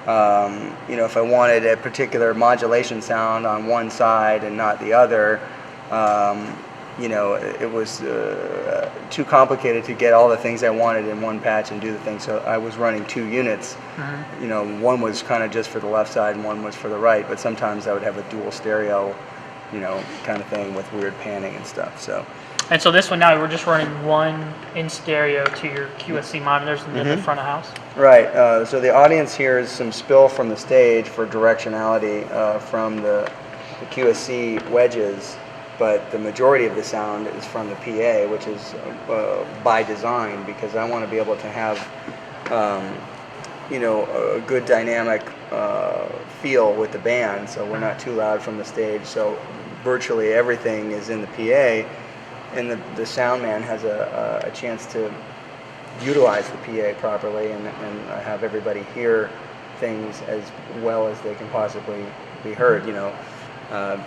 if I wanted a particular modulation sound on one side and not the other, it was too complicated to get all the things I wanted in one patch and do the thing. So I was running two units. One was kind of just for the left side and one was for the right, but sometimes I would have a dual stereo, kind of thing with weird panning and stuff. And so this one now, we're just running one in stereo to your QSC monitors in the front of house? Right. So the audience hears some spill from the stage for directionality from the QSC wedges, but the majority of the sound is from the PA, which is by design, because I want to be able to have a good dynamic feel with the band, so we're not too loud from the stage. So virtually everything is in the PA, and the sound man has a chance to utilize the PA properly and have everybody hear things as well as they can possibly be heard.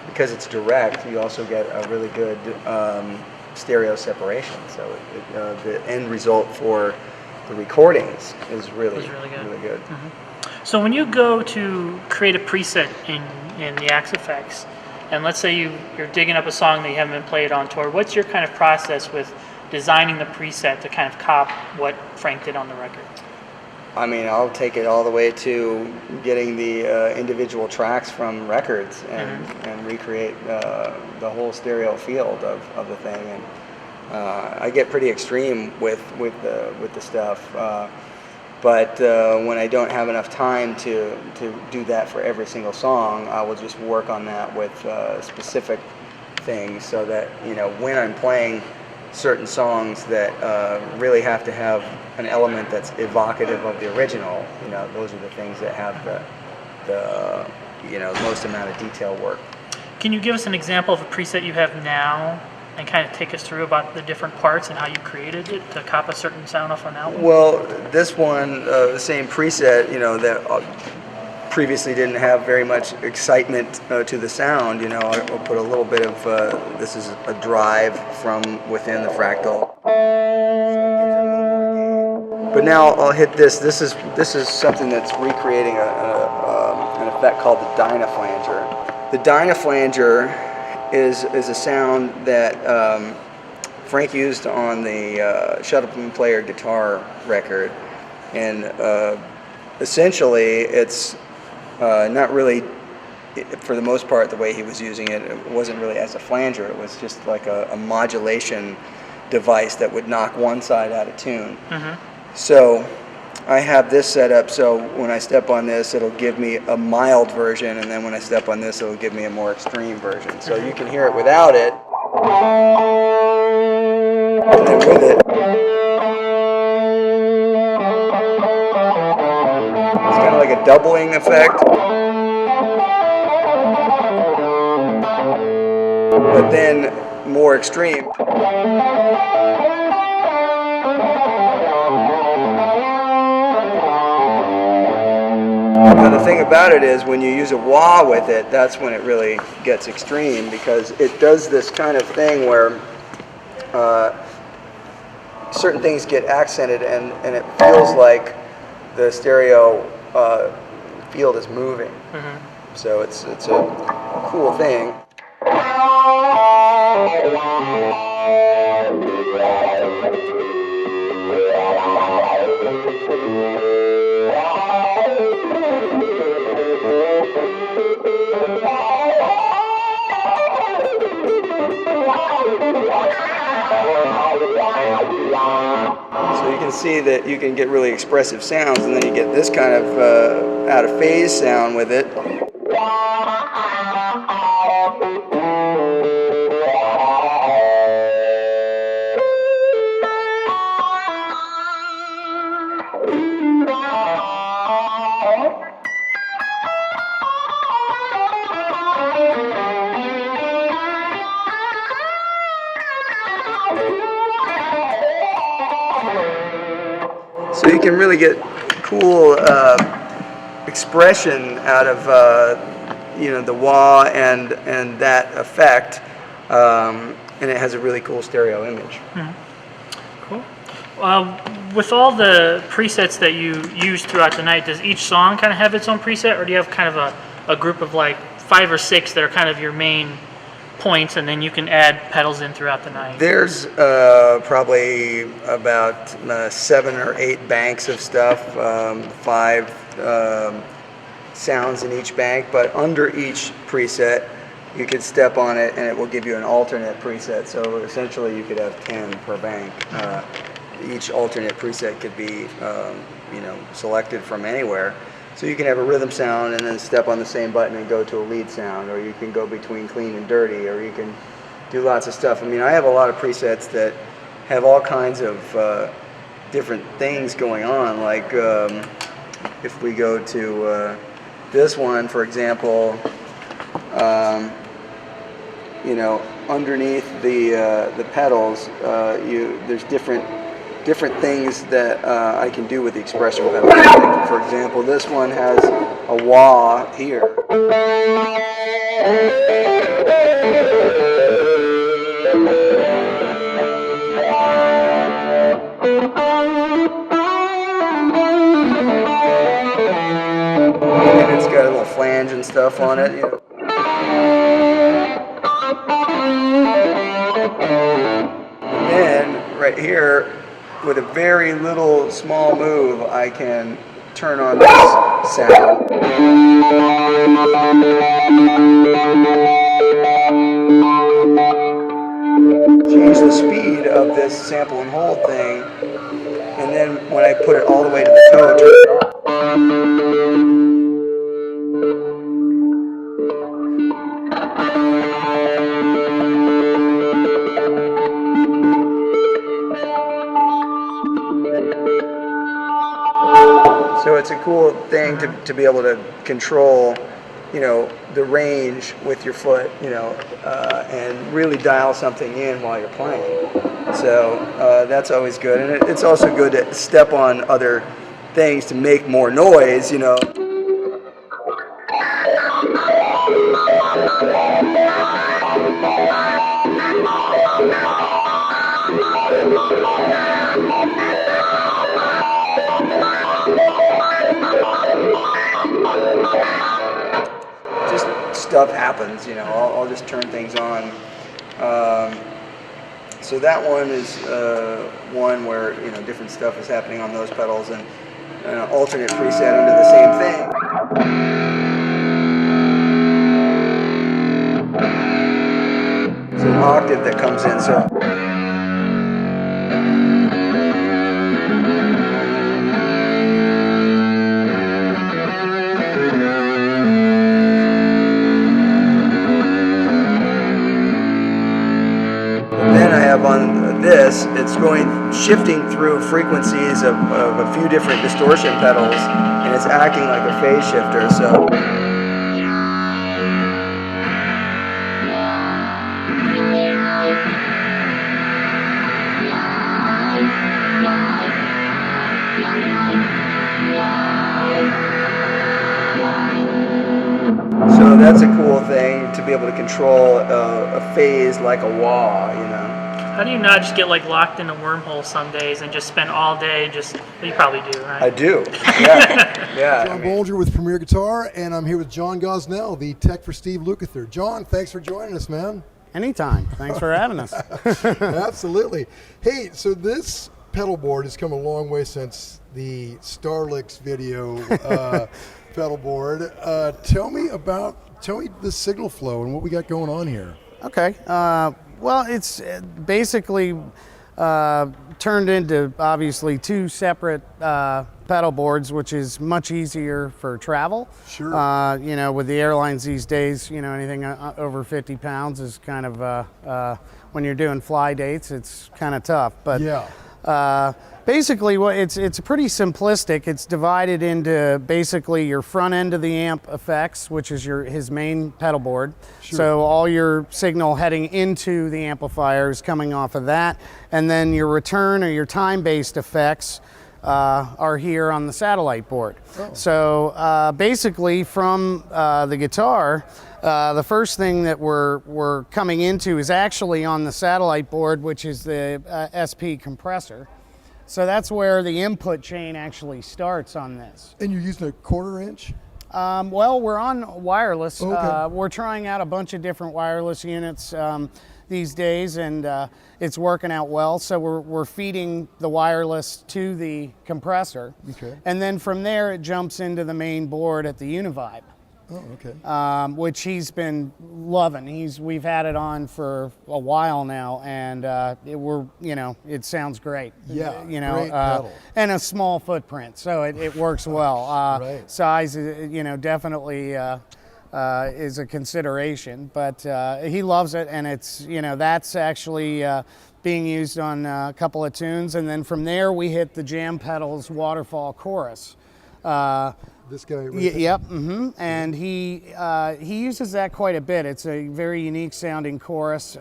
Because it's direct, you also get a really good stereo separation. So the end result for the recordings is really good. So when you go to create a preset in the Axe Effects, and let's say you're digging up a song that you haven't been played on tour, what's your kind of process with designing the preset to kind of cop what Frank did on the record? I mean, I'll take it all the way to getting the individual tracks from records and recreate the whole stereo field of the thing. And I get pretty extreme with the stuff. But when I don't have enough time to do that for every single song, I will just work on that with specific things, so that when I'm playing certain songs that really have to have an element that's evocative of the original, those are the things that have the most amount of detail work. Can you give us an example of a preset you have now and kind of take us through about the different parts and how you created it to cop a certain sound off an album? Well, this one, the same preset, that previously didn't have very much excitement to the sound. I'll put a little bit of, this is a drive from within the fractal. But now I'll hit this. This is something that's recreating an effect called the Dynaflanger. The Dynaflanger is a sound that Frank used on the Shuttleman Player guitar record, and essentially it's not really, for the most part, the way he was using it. It wasn't really as a flanger. It was just like a modulation device that would knock one side out of tune. So I have this set up so when I step on this, it'll give me a mild version, and then when I step on this, it'll give me a more extreme version. So you can hear it without it, and then with it, it's kind of like a doubling effect. But then more extreme. Now the thing about it is when you use a wah with it, that's when it really gets extreme, because it does this kind of thing where certain things get accented and it feels like the stereo field is moving. So it's a cool thing. So you can see that you can get really expressive sounds, and then you get this kind of out of phase sound with it. So you can really get cool expression out of the wah and that effect, and it has a really cool stereo image. Cool. With all the presets that you use throughout the night, does each song kind of have its own preset, or do you have kind of a group of like 5 or 6 that are kind of your main points, and then you can add pedals in throughout the night? There's probably about 7 or 8 banks of stuff, 5 sounds in each bank, but under each preset you could step on it and it will give you an alternate preset. So essentially you could have 10 per bank. Each alternate preset could be selected from anywhere. So you can have a rhythm sound and then step on the same button and go to a lead sound, or you can go between clean and dirty, or you can do lots of stuff. I mean, I have a lot of presets that have all kinds of different things going on. Like if we go to this one, for example, underneath the pedals, there's different things that I can do with the expression pedal. Like, for example, this one has a wah here. And it's got a little flange and stuff on it. And then right here, with a very little small move, I can turn on this sound. Change the speed of this sample and hold thing, and then when I put it all the way to the toe, turn it off. So it's a cool thing to be able to control, the range with your foot, and really dial something in while you're playing. So that's always good, and it's also good to step on other things to make more noise, stuff happens, you know, I'll just turn things on. So that one is one where, you know, different stuff is happening on those pedals, and an alternate preset under the same thing. It's an octave that comes in, so. Then I have on this, it's shifting through frequencies of a few different distortion pedals, and it's acting like a phase shifter. So. So that's a cool thing, to be able to control a phase like a wah, you know. How do you not just get like locked in a wormhole some days and just spend all day well, you probably do, right? I do, yeah. Yeah. John Bolger with Premier Guitar, and I'm here with John Gosnell, the tech for Steve Lukather. John, thanks for joining us, man. Anytime. Thanks for having us. Absolutely. Hey, so this pedal board has come a long way since the Starlix video pedal board. Tell me the signal flow and what we got going on here. Okay. Well, it's basically turned into obviously two separate pedal boards, which is much easier for travel. Sure. You know, with the airlines these days, you know, anything over 50 pounds is kind of, when you're doing fly dates, it's kind of tough. But yeah. Basically, it's pretty simplistic. It's divided into basically your front end of the amp effects, which is his main pedal board. Sure. So all your signal heading into the amplifier is coming off of that, and then your return or your time-based effects are here on the satellite board. Oh. So basically, from the guitar, the first thing that we're coming into is actually on the satellite board, which is the SP compressor. So that's where the input chain actually starts on this. And you're using a 1/4 inch? Well, we're on wireless. Okay. We're trying out a bunch of different wireless units these days, and it's working out well. So we're feeding the wireless to the compressor. Okay. And then from there, it jumps into the main board at the Univibe. Oh, okay. Which he's been loving. We've had it on for a while now, and it sounds great. Yeah, great pedal. And a small footprint, so it works well. Right. Size, definitely is a consideration, but he loves it, and it's that's actually being used on a couple of tunes, and then from there we hit the Jam Pedals Waterfall Chorus. This guy right there? Yep, and he uses that quite a bit. It's a very unique sounding chorus,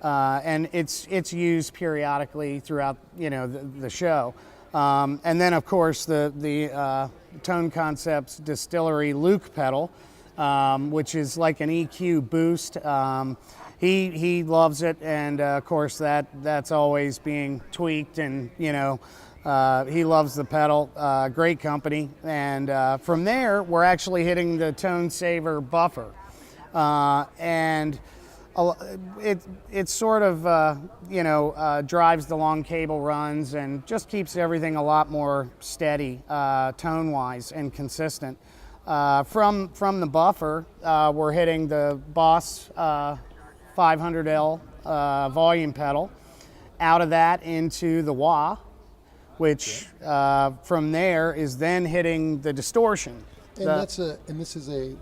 and it's used periodically throughout the show. And then of course the Tone Concepts Distillery Luke pedal, which is like an EQ boost. He loves it, and of course that's always being tweaked, and he loves the pedal. Great company. And from there, we're actually hitting the Tone Saver buffer. And it sort of, drives the long cable runs and just keeps everything a lot more steady, tone-wise and consistent. From the buffer, we're hitting the Boss 500L volume pedal. Out of that into the wah, which from there is then hitting the distortion. And this is a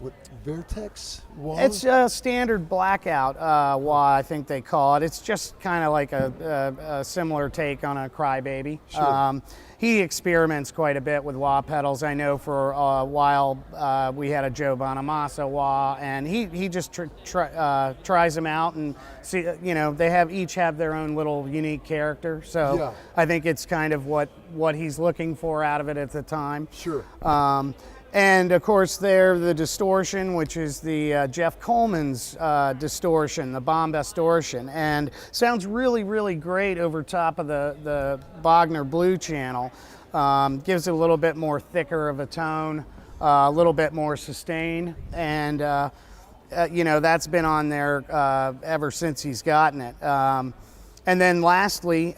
Vertex wah? It's a standard blackout wah, I think they call it. It's just kind of like a similar take on a Crybaby. Sure. He experiments quite a bit with wah pedals. I know for a while we had a Joe Bonamassa wah, and he just tries them out and see. They each have their own little unique character. So yeah. I think it's kind of what he's looking for out of it at the time. Sure. And of course the distortion, which is the Jeff Coleman's distortion, the Bomb Distortion, and sounds really, really great over top of the Bogner Blue channel. Gives it a little bit more thicker of a tone, a little bit more sustained, and that's been on there ever since he's gotten it. And then lastly,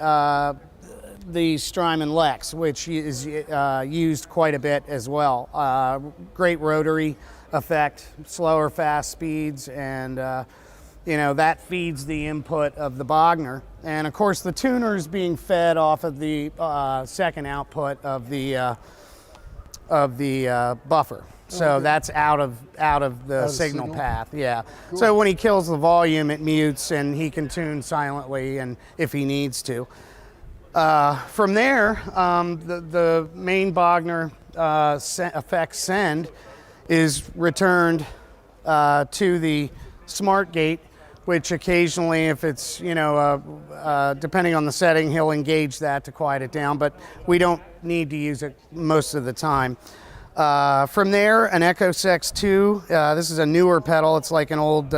the Strymon Lex, which is used quite a bit as well. Great rotary effect, slower, fast speeds, and that feeds the input of the Bogner. And of course, the tuner is being fed off of the second output of the buffer. So that's out of the signal path. Yeah. Cool. So when he kills the volume, it mutes, and he can tune silently, and if he needs to. From there, the main Bogner effect send is returned to the smart gate, which occasionally, if it's depending on the setting, he'll engage that to quiet it down. But we don't need to use it most of the time. From there, an Echo Sex 2. This is a newer pedal. It's like an old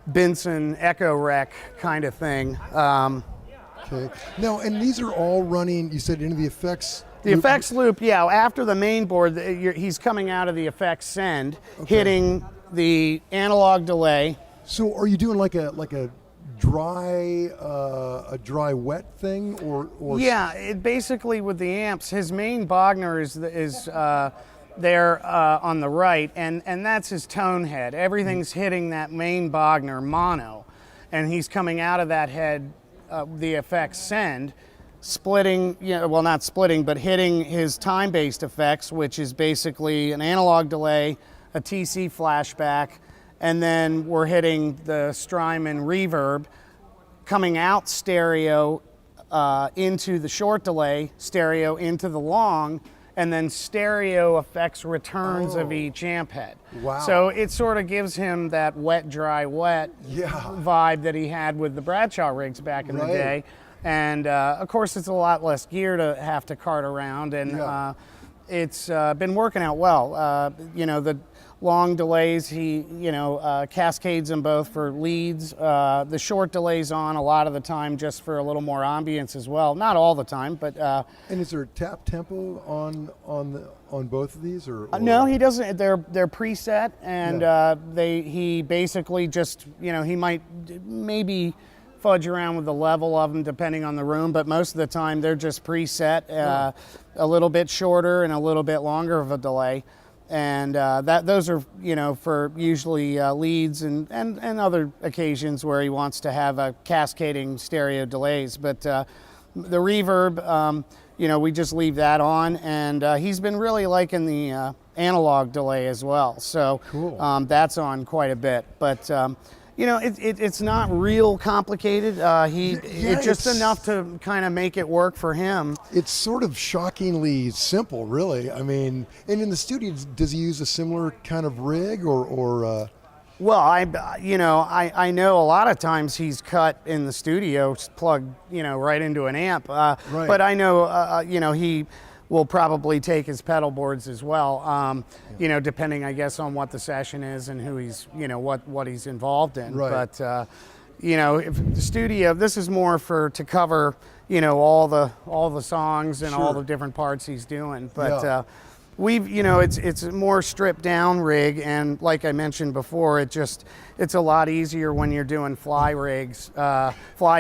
Benson Echo Rec kind of thing. Okay. Now, and these are all running, you said, into the effects the loop? Effects loop, yeah. After the main board, he's coming out of the effects send, hitting the analog delay. So are you doing like a dry wet thing, or yeah, it basically with the amps, his main Bogner is there on the right, and that's his tone head. Everything's hitting that main Bogner mono, and he's coming out of that head, the effects send, splitting, well, not splitting, but hitting his time-based effects, which is basically an analog delay, a TC flashback, and then we're hitting the Strymon reverb, coming out stereo into the short delay, stereo into the long, and then stereo effects returns of each amp head. Wow. So it sort of gives him that wet, dry, wet vibe that he had with the Bradshaw rigs back in the day. And of course, it's a lot less gear to have to cart around, and it's been working out well. The long delays, he cascades them both for leads. The short delays on a lot of the time just for a little more ambience as well. Not all the time, but. And is there tap tempo on both of these, or? No, he doesn't. They're preset, and he basically just he might maybe fudge around with the level of them depending on the room, but most of the time they're just preset, a little bit shorter and a little bit longer of a delay. And those are, for usually leads and other occasions where he wants to have a cascading stereo delays. But the reverb, we just leave that on, and he's been really liking the analog delay as well. So that's on quite a bit. But it's not real complicated. It's just enough to kind of make it work for him. It's sort of shockingly simple, really. I mean, and in the studio, does he use a similar kind of rig, or? Well, I know a lot of times he's cut in the studio, plugged, right into an amp. But I know, he will probably take his pedal boards as well, depending, I guess, on what the session is and who he's, what he's involved in. Right. But, if the studio, this is more to cover, all the songs and all the different parts he's doing. But it's a more stripped down rig, and like I mentioned before, it's a lot easier when you're doing fly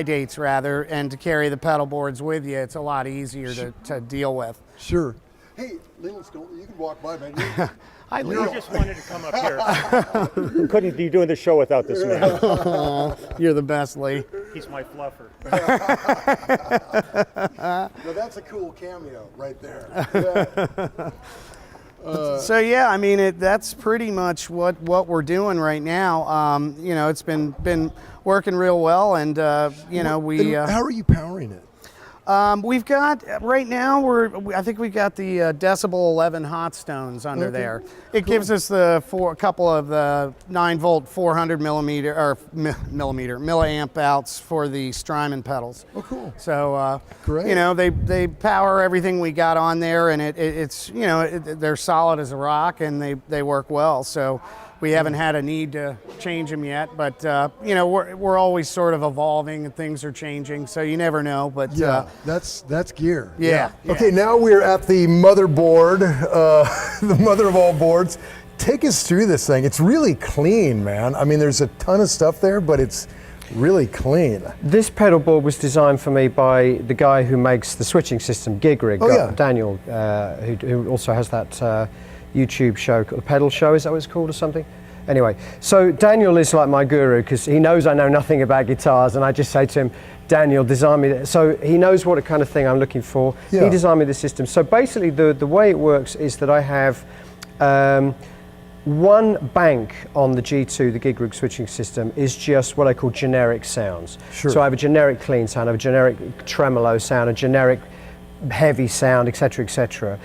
dates rather, and to carry the pedal boards with you, it's a lot easier to deal with. Sure. Hey, Leland, you can walk by, man. I just wanted to come up here. Couldn't be doing the show without this man. You're the best, Lee. He's my fluffer. Now that's a cool cameo right there. So that's pretty much what we're doing right now. It's been working real well, and how are you powering it? We've got right now. I think we got the Decibel 11 hot stones under there. It gives us a couple of the 9-volt 400 milliamp outs for the Strymon pedals. Oh, cool. So great. They power everything we got on there, and it's they're solid as a rock, and they work well. So we haven't had a need to change them yet, but we're always sort of evolving and things are changing, so you never know. But that's gear. Yeah. Okay, now we're at the motherboard, the mother of all boards. take us through this thing. It's really clean, man. I mean, there's a ton of stuff there, but it's really clean. This pedal board was designed for me by the guy who makes the switching system, Gig Rig, Daniel, who also has that YouTube show, the Pedal Show, is that what it's called or something? Anyway, so Daniel is like my guru because he knows I know nothing about guitars, and I just say to him, Daniel, design me this. So he knows what kind of thing I'm looking for. Yeah. He designed me the system. So basically the way it works is that I have one bank on the G2, the Gig Rig switching system, is just what I call generic sounds. Sure. So I have a generic clean sound, I have a generic tremolo sound, a generic heavy sound, etc., etc.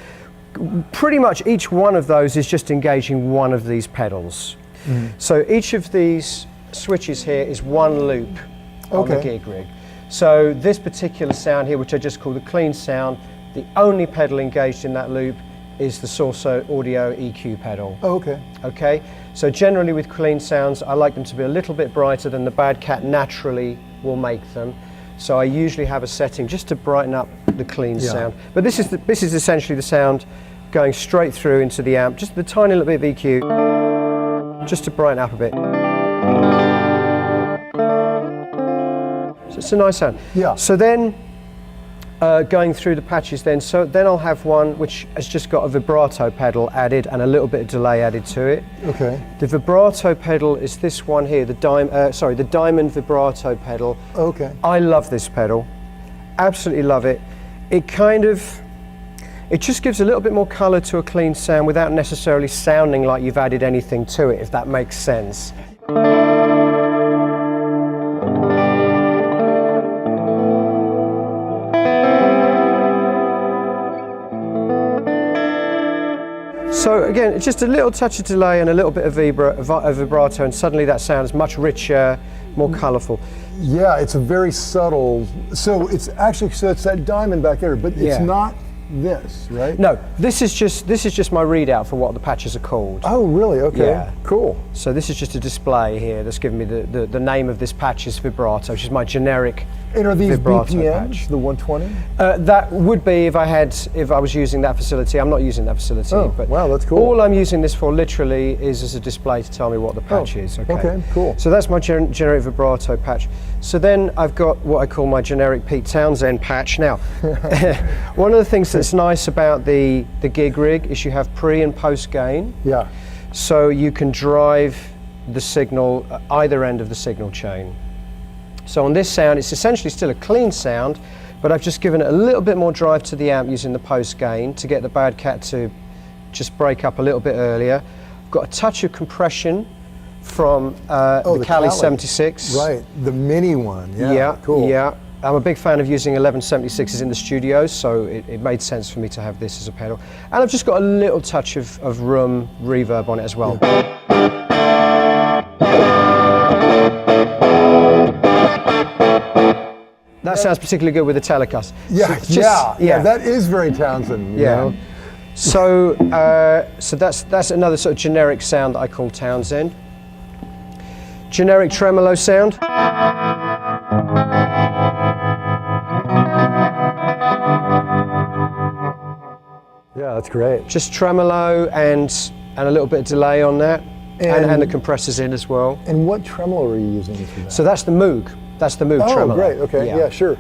Pretty much each one of those is just engaging one of these pedals. Mm. So each of these switches here is one loop on the Gig Rig. So this particular sound here, which I just call the clean sound, the only pedal engaged in that loop is the Source Audio EQ pedal. Oh, okay. Okay, so generally with clean sounds, I like them to be a little bit brighter than the Bad Cat naturally will make them. So I usually have a setting just to brighten up the clean sound. But this is essentially the sound going straight through into the amp, just the tiny little bit of EQ, just to brighten up a bit. So it's a nice sound. Yeah. So then, going through the patches then, so then I'll have one which has just got a vibrato pedal added and a little bit of delay added to it. Okay. The vibrato pedal is this one here, the diamond vibrato pedal. Okay. I love this pedal, absolutely love it. It just gives a little bit more colour to a clean sound without necessarily sounding like you've added anything to it, if that makes sense. So again, it's just a little touch of delay and a little bit of vibrato, and suddenly that sound is much richer, more colourful. Yeah, it's a very subtle. So it's actually it's that diamond back there, but it's not this, right? No, this is just my readout for what the patches are called. Oh, really? Okay. Yeah. Cool. So this is just a display here that's giving me the name of this patch is vibrato, which is my generic. And are these vibrato BPMs, patch. the 120? That would be if I was using that facility. I'm not using that facility. Oh, but wow, that's cool. All I'm using this for literally is as a display to tell me what the patch is. Okay, cool. So that's my generic vibrato patch. So then I've got what I call my generic Pete Townsend patch. Now, one of the things that's nice about the Gig Rig is you have pre and post gain. Yeah. So you can drive the signal at either end of the signal chain. So on this sound, it's essentially still a clean sound, but I've just given it a little bit more drive to the amp using the post gain to get the Bad Cat to just break up a little bit earlier. I've got a touch of compression from the Cali 76. Right, the mini one. Yeah, cool. Yeah, I'm a big fan of using 1176s in the studio, so it made sense for me to have this as a pedal. And I've just got a little touch of room reverb on it as well. Yeah. That sounds particularly good with the Telecast. Yeah, yeah, that is very Townsend. You know? So, so that's another sort of generic sound that I call Townsend. Generic tremolo sound. Yeah, that's great. Just tremolo and a little bit of delay on that, and the compressors in as well. And what tremolo are you using for that? So that's the Moog. That's the Moog tremolo. Oh, great. Okay. Yeah, sure.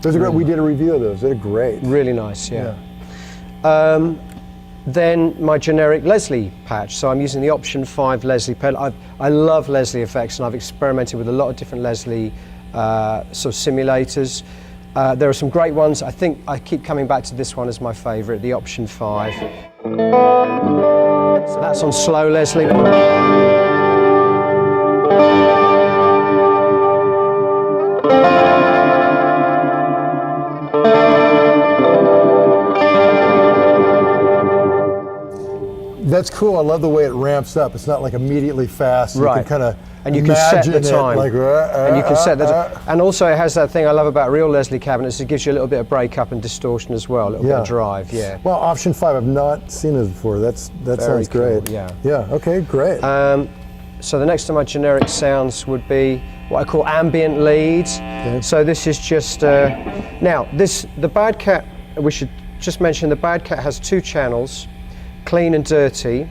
Those are great. We did a review of those. They're great. Really nice. Yeah. Then my generic Leslie patch. So I'm using the Option 5 Leslie pedal. I love Leslie effects, and I've experimented with a lot of different Leslie sort of simulators. There are some great ones. I think I keep coming back to this one as my favorite, the Option 5. So that's on slow Leslie. That's cool. I love the way it ramps up. It's not like immediately fast. Right. You can kind of and you can set the time. Like, and you can set the and also it has that thing I love about real Leslie cabinets. It gives you a little bit of breakup and distortion as well, a little bit of drive. Yeah. Well, Option 5, I've not seen this before. That sounds great. Cool, yeah. Yeah. Okay. Great. So the next to my generic sounds would be what I call ambient leads. Okay. So this is just now the Bad Cat. We should just mention the Bad Cat has two channels, clean and dirty,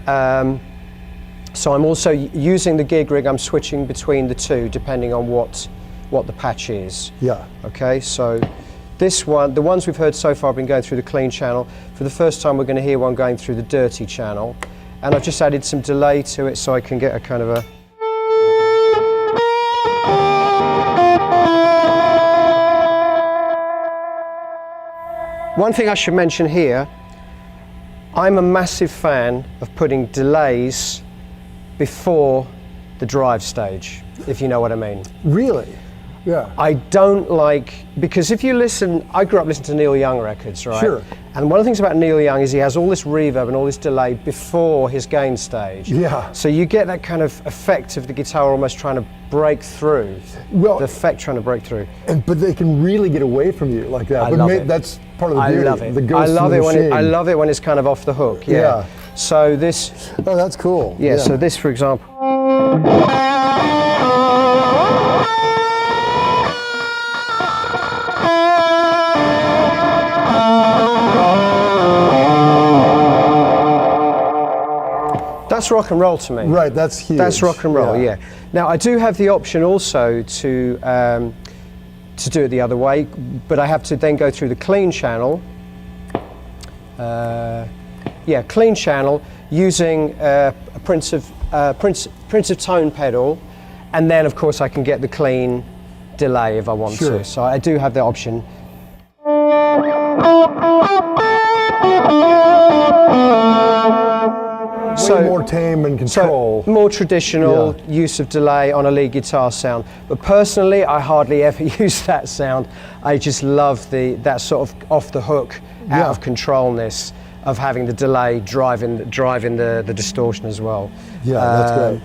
So I'm also using the gig rig, I'm switching between the two depending on what the patch is. Yeah. Okay, so this one, the ones we've heard so far have been going through the clean channel. For the first time we're going to hear one going through the dirty channel. And I've just added some delay to it so I can get a kind of a... One thing I should mention here, I'm a massive fan of putting delays before the drive stage, if you know what I mean. Really? Yeah. I don't like, because if you listen, I grew up listening to Neil Young records, right? Sure. And one of the things about Neil Young is he has all this reverb and all this delay before his gain stage. Yeah. So you get that kind of effect of the guitar almost trying to break through. Well, the effect trying to break through. But they can really get away from you like that. I love it. That's part of the I beauty. love it. The I ghost love of it the when machine. I love it when it's kind of off the hook. Yeah. Yeah. So this. Oh, that's cool. Yeah. So this, for example. That's rock and roll to me. Right, that's huge. That's rock and roll, yeah. Now I do have the option also to do it the other way, but I have to then go through the clean channel. Clean channel using a Prince of Tone pedal, and then of course I can get the clean delay if I want to. So I do have the option. Way more tame and control. So more traditional use of delay on a lead guitar sound. But personally, I hardly ever use that sound. I just love that sort of off the hook, out of controlness of having the delay driving the distortion as well. Yeah, that's great.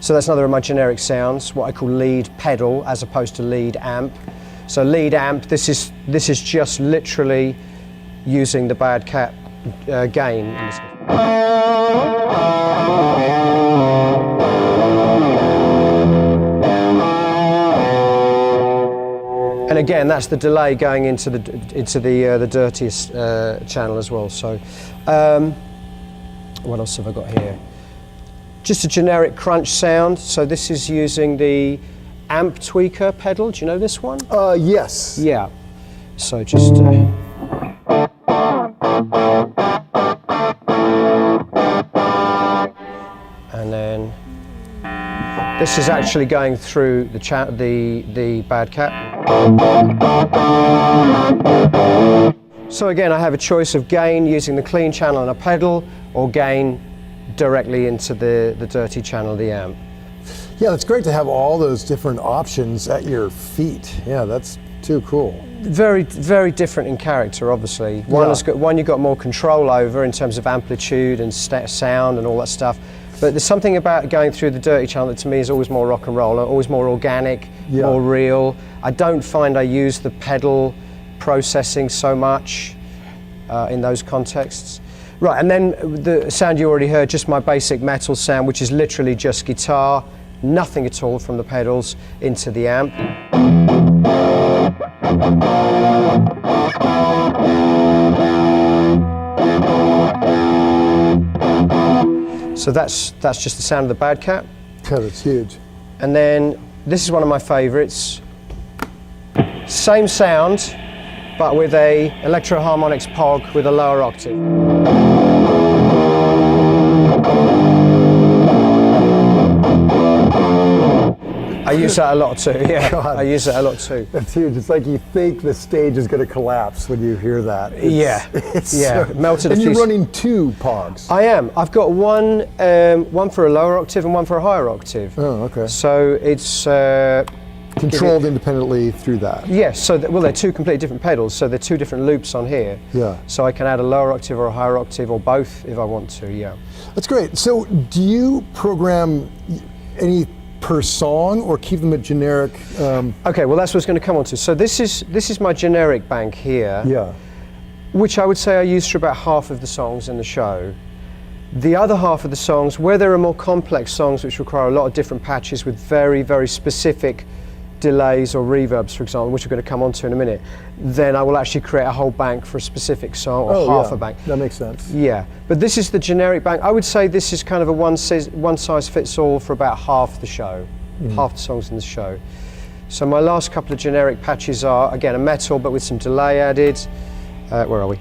So that's another of my generic sounds, what I call lead pedal as opposed to lead amp. So lead amp, this is just literally using the bad cat gain in this. And again, that's the delay going into the dirtiest channel as well. So, what else have I got here? Just a generic crunch sound. So this is using the amp tweaker pedal. Do you know this one? Yes. Yeah. So just. And then this is actually going through the bad cat. So again, I have a choice of gain using the clean channel on a pedal, or gain directly into the dirty channel of the amp. Yeah, it's great to have all those different options at your feet. Yeah, that's too cool. Very, very different in character, obviously. One you've got more control over in terms of amplitude and sound and all that stuff. But there's something about going through the dirty channel that to me is always more rock and roll, always more organic, more real. I don't find I use the pedal processing so much in those contexts. Right, and then the sound you already heard, just my basic metal sound, which is literally just guitar, nothing at all from the pedals into the amp. So that's just the sound of the bad cat. Yeah, that's huge. And then this is one of my favorites. Same sound, but with a Electro-Harmonix Pog with a lower octave. I use that a lot too, yeah. God. I use that a lot too. That's huge. It's like you think the stage is going to collapse when you hear that. Melted. And you're running two Pogs. I am. I've got one for a lower octave and one for a higher octave. Oh, okay. So it's controlled independently through that. Yes. So they're two completely different pedals. So they're two different loops on here. Yeah. So I can add a lower octave or a higher octave or both if I want to. Yeah. That's great. So do you program any per song or keep them at generic? Okay, well that's what I was going to come on to. So this is my generic bank here. Yeah. Which I would say I use for about half of the songs in the show. The other half of the songs, where there are more complex songs which require a lot of different patches with very, very specific delays or reverbs, for example, which we're going to come on to in a minute, then I will actually create a whole bank for a specific song, or half a bank. That makes sense. Yeah, but this is the generic bank. I would say this is kind of a one size fits all for about half the show, half the songs in the show. So my last couple of generic patches are, again, a metal but with some delay added. Where are we?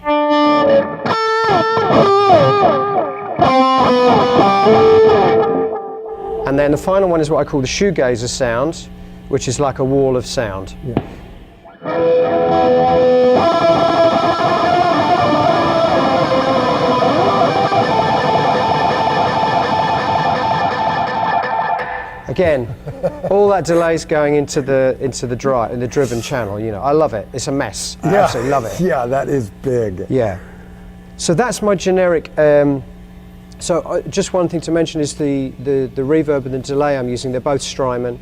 And then the final one is what I call the shoegazer sound, which is like a wall of sound. Yeah. Again, all that delay's going into the driven channel. You know, I love it. It's a mess. I absolutely love it. Yeah, that is big. Yeah. So that's my generic. Just one thing to mention is the reverb and the delay I'm using. They're both Strymon.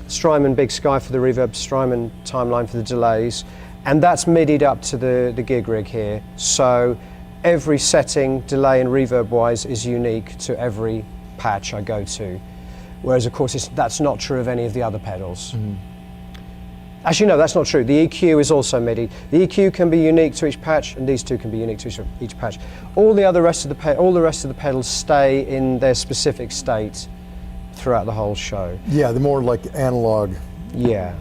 Strymon Big Sky for the reverb, Strymon Timeline for the delays, and that's midied up to the gig rig here. So every setting, delay and reverb wise, is unique to every patch I go to. Whereas, of course, that's not true of any of the other pedals. Actually, no, that's not true. The EQ is also MIDI. The EQ can be unique to each patch, and these two can be unique to each patch. All the rest of the pedals stay in their specific state throughout the whole show. Yeah, the more like analog. Yeah,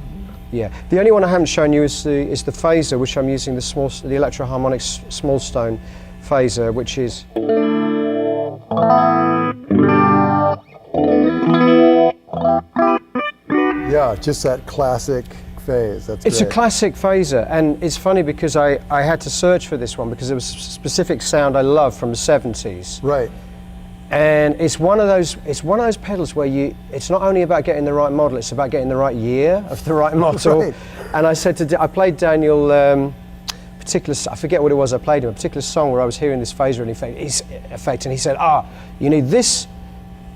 yeah. The only one I haven't shown you is the phaser, which I'm using the Electro Harmonics Small Stone phaser, which is. Yeah, just that classic phase. That's It's great. a classic phaser, and it's funny because I had to search for this one because it was a specific sound I love from the 70s. Right. And it's one of those pedals where it's not only about getting the right model, it's about getting the right year of the right model. Right. And I played Daniel I forget what it was I played him, a particular song where I was hearing this phaser effect, and he said, you need this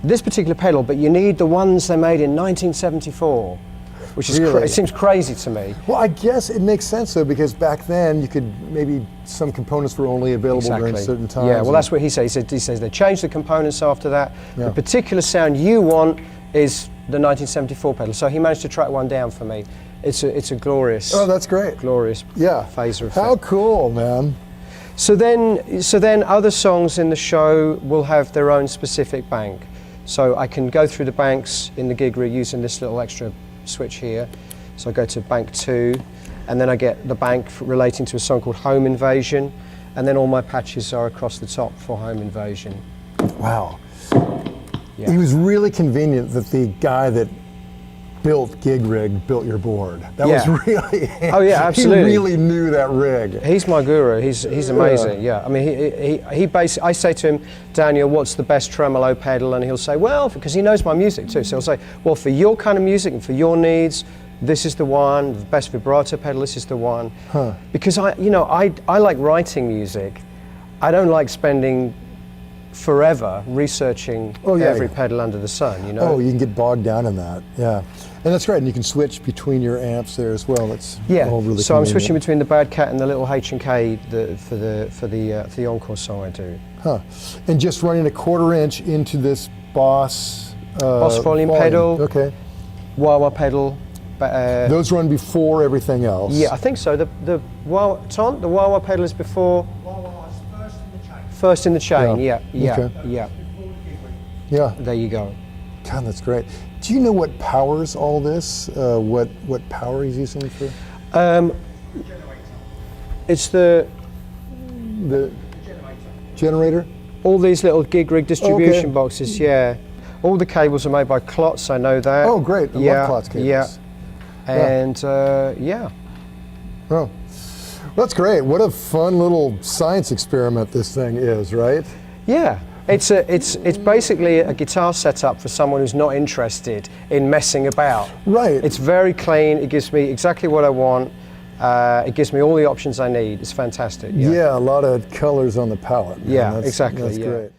particular pedal, but you need the ones they made in 1974, which is Really? it seems crazy to me. Well, I guess it makes sense though, because back then you could some components were only available during certain times. Yeah, well, that's what he said. He says they changed the components after that. Yeah. The particular sound you want is the 1974 pedal. So he managed to track one down for me. It's a glorious. Oh, that's great. Glorious. Yeah. Phaser effect. How cool, man. So then other songs in the show will have their own specific bank. So I can go through the banks in the gig rig using this little extra switch here. So I go to bank 2, and then I get the bank relating to a song called Home Invasion, and then all my patches are across the top for Home Invasion. Wow. Yeah. It was really convenient that the guy that built Gig Rig built your board. That was really. Oh yeah, absolutely. He really knew that rig. He's my guru. He's amazing. Yeah. I mean, he basically. I say to him, Daniel, what's the best tremolo pedal? And he'll say, well, because he knows my music too. So he'll say, well, for your kind of music and for your needs, this is the one. The best vibrato pedal. This is the one. Huh. Because I like writing music. I don't like spending forever researching every pedal under the sun, you know? Oh, you can get bogged down in that, yeah. And that's great, and you can switch between your amps there as well. It's all really so I'm convenient. switching between the Bad Cat and the little H&K for the encore song I do. Huh. And just running a 1/4 inch into this Boss volume pedal. Okay. Wah-wah pedal. Those run before everything else. Yeah, I think so. The wah-wah pedal is before. First in the chain. Yeah. Okay. Yeah. Yeah. There you go. God, that's great. Do you know what powers all this? What power he's using for? It's the generator. All these little gig rig distribution boxes. Yeah. All the cables are made by Klotz. I know that. Oh, great! I love Klotz cables. Yeah. And yeah. Oh. That's great. What a fun little science experiment this thing is, right? Yeah. It's basically a guitar setup for someone who's not interested in messing about. Right. It's very clean. It gives me exactly what I want. It gives me all the options I need. It's fantastic. Yeah, a lot of colors on the palette. Yeah, That's exactly. That's great.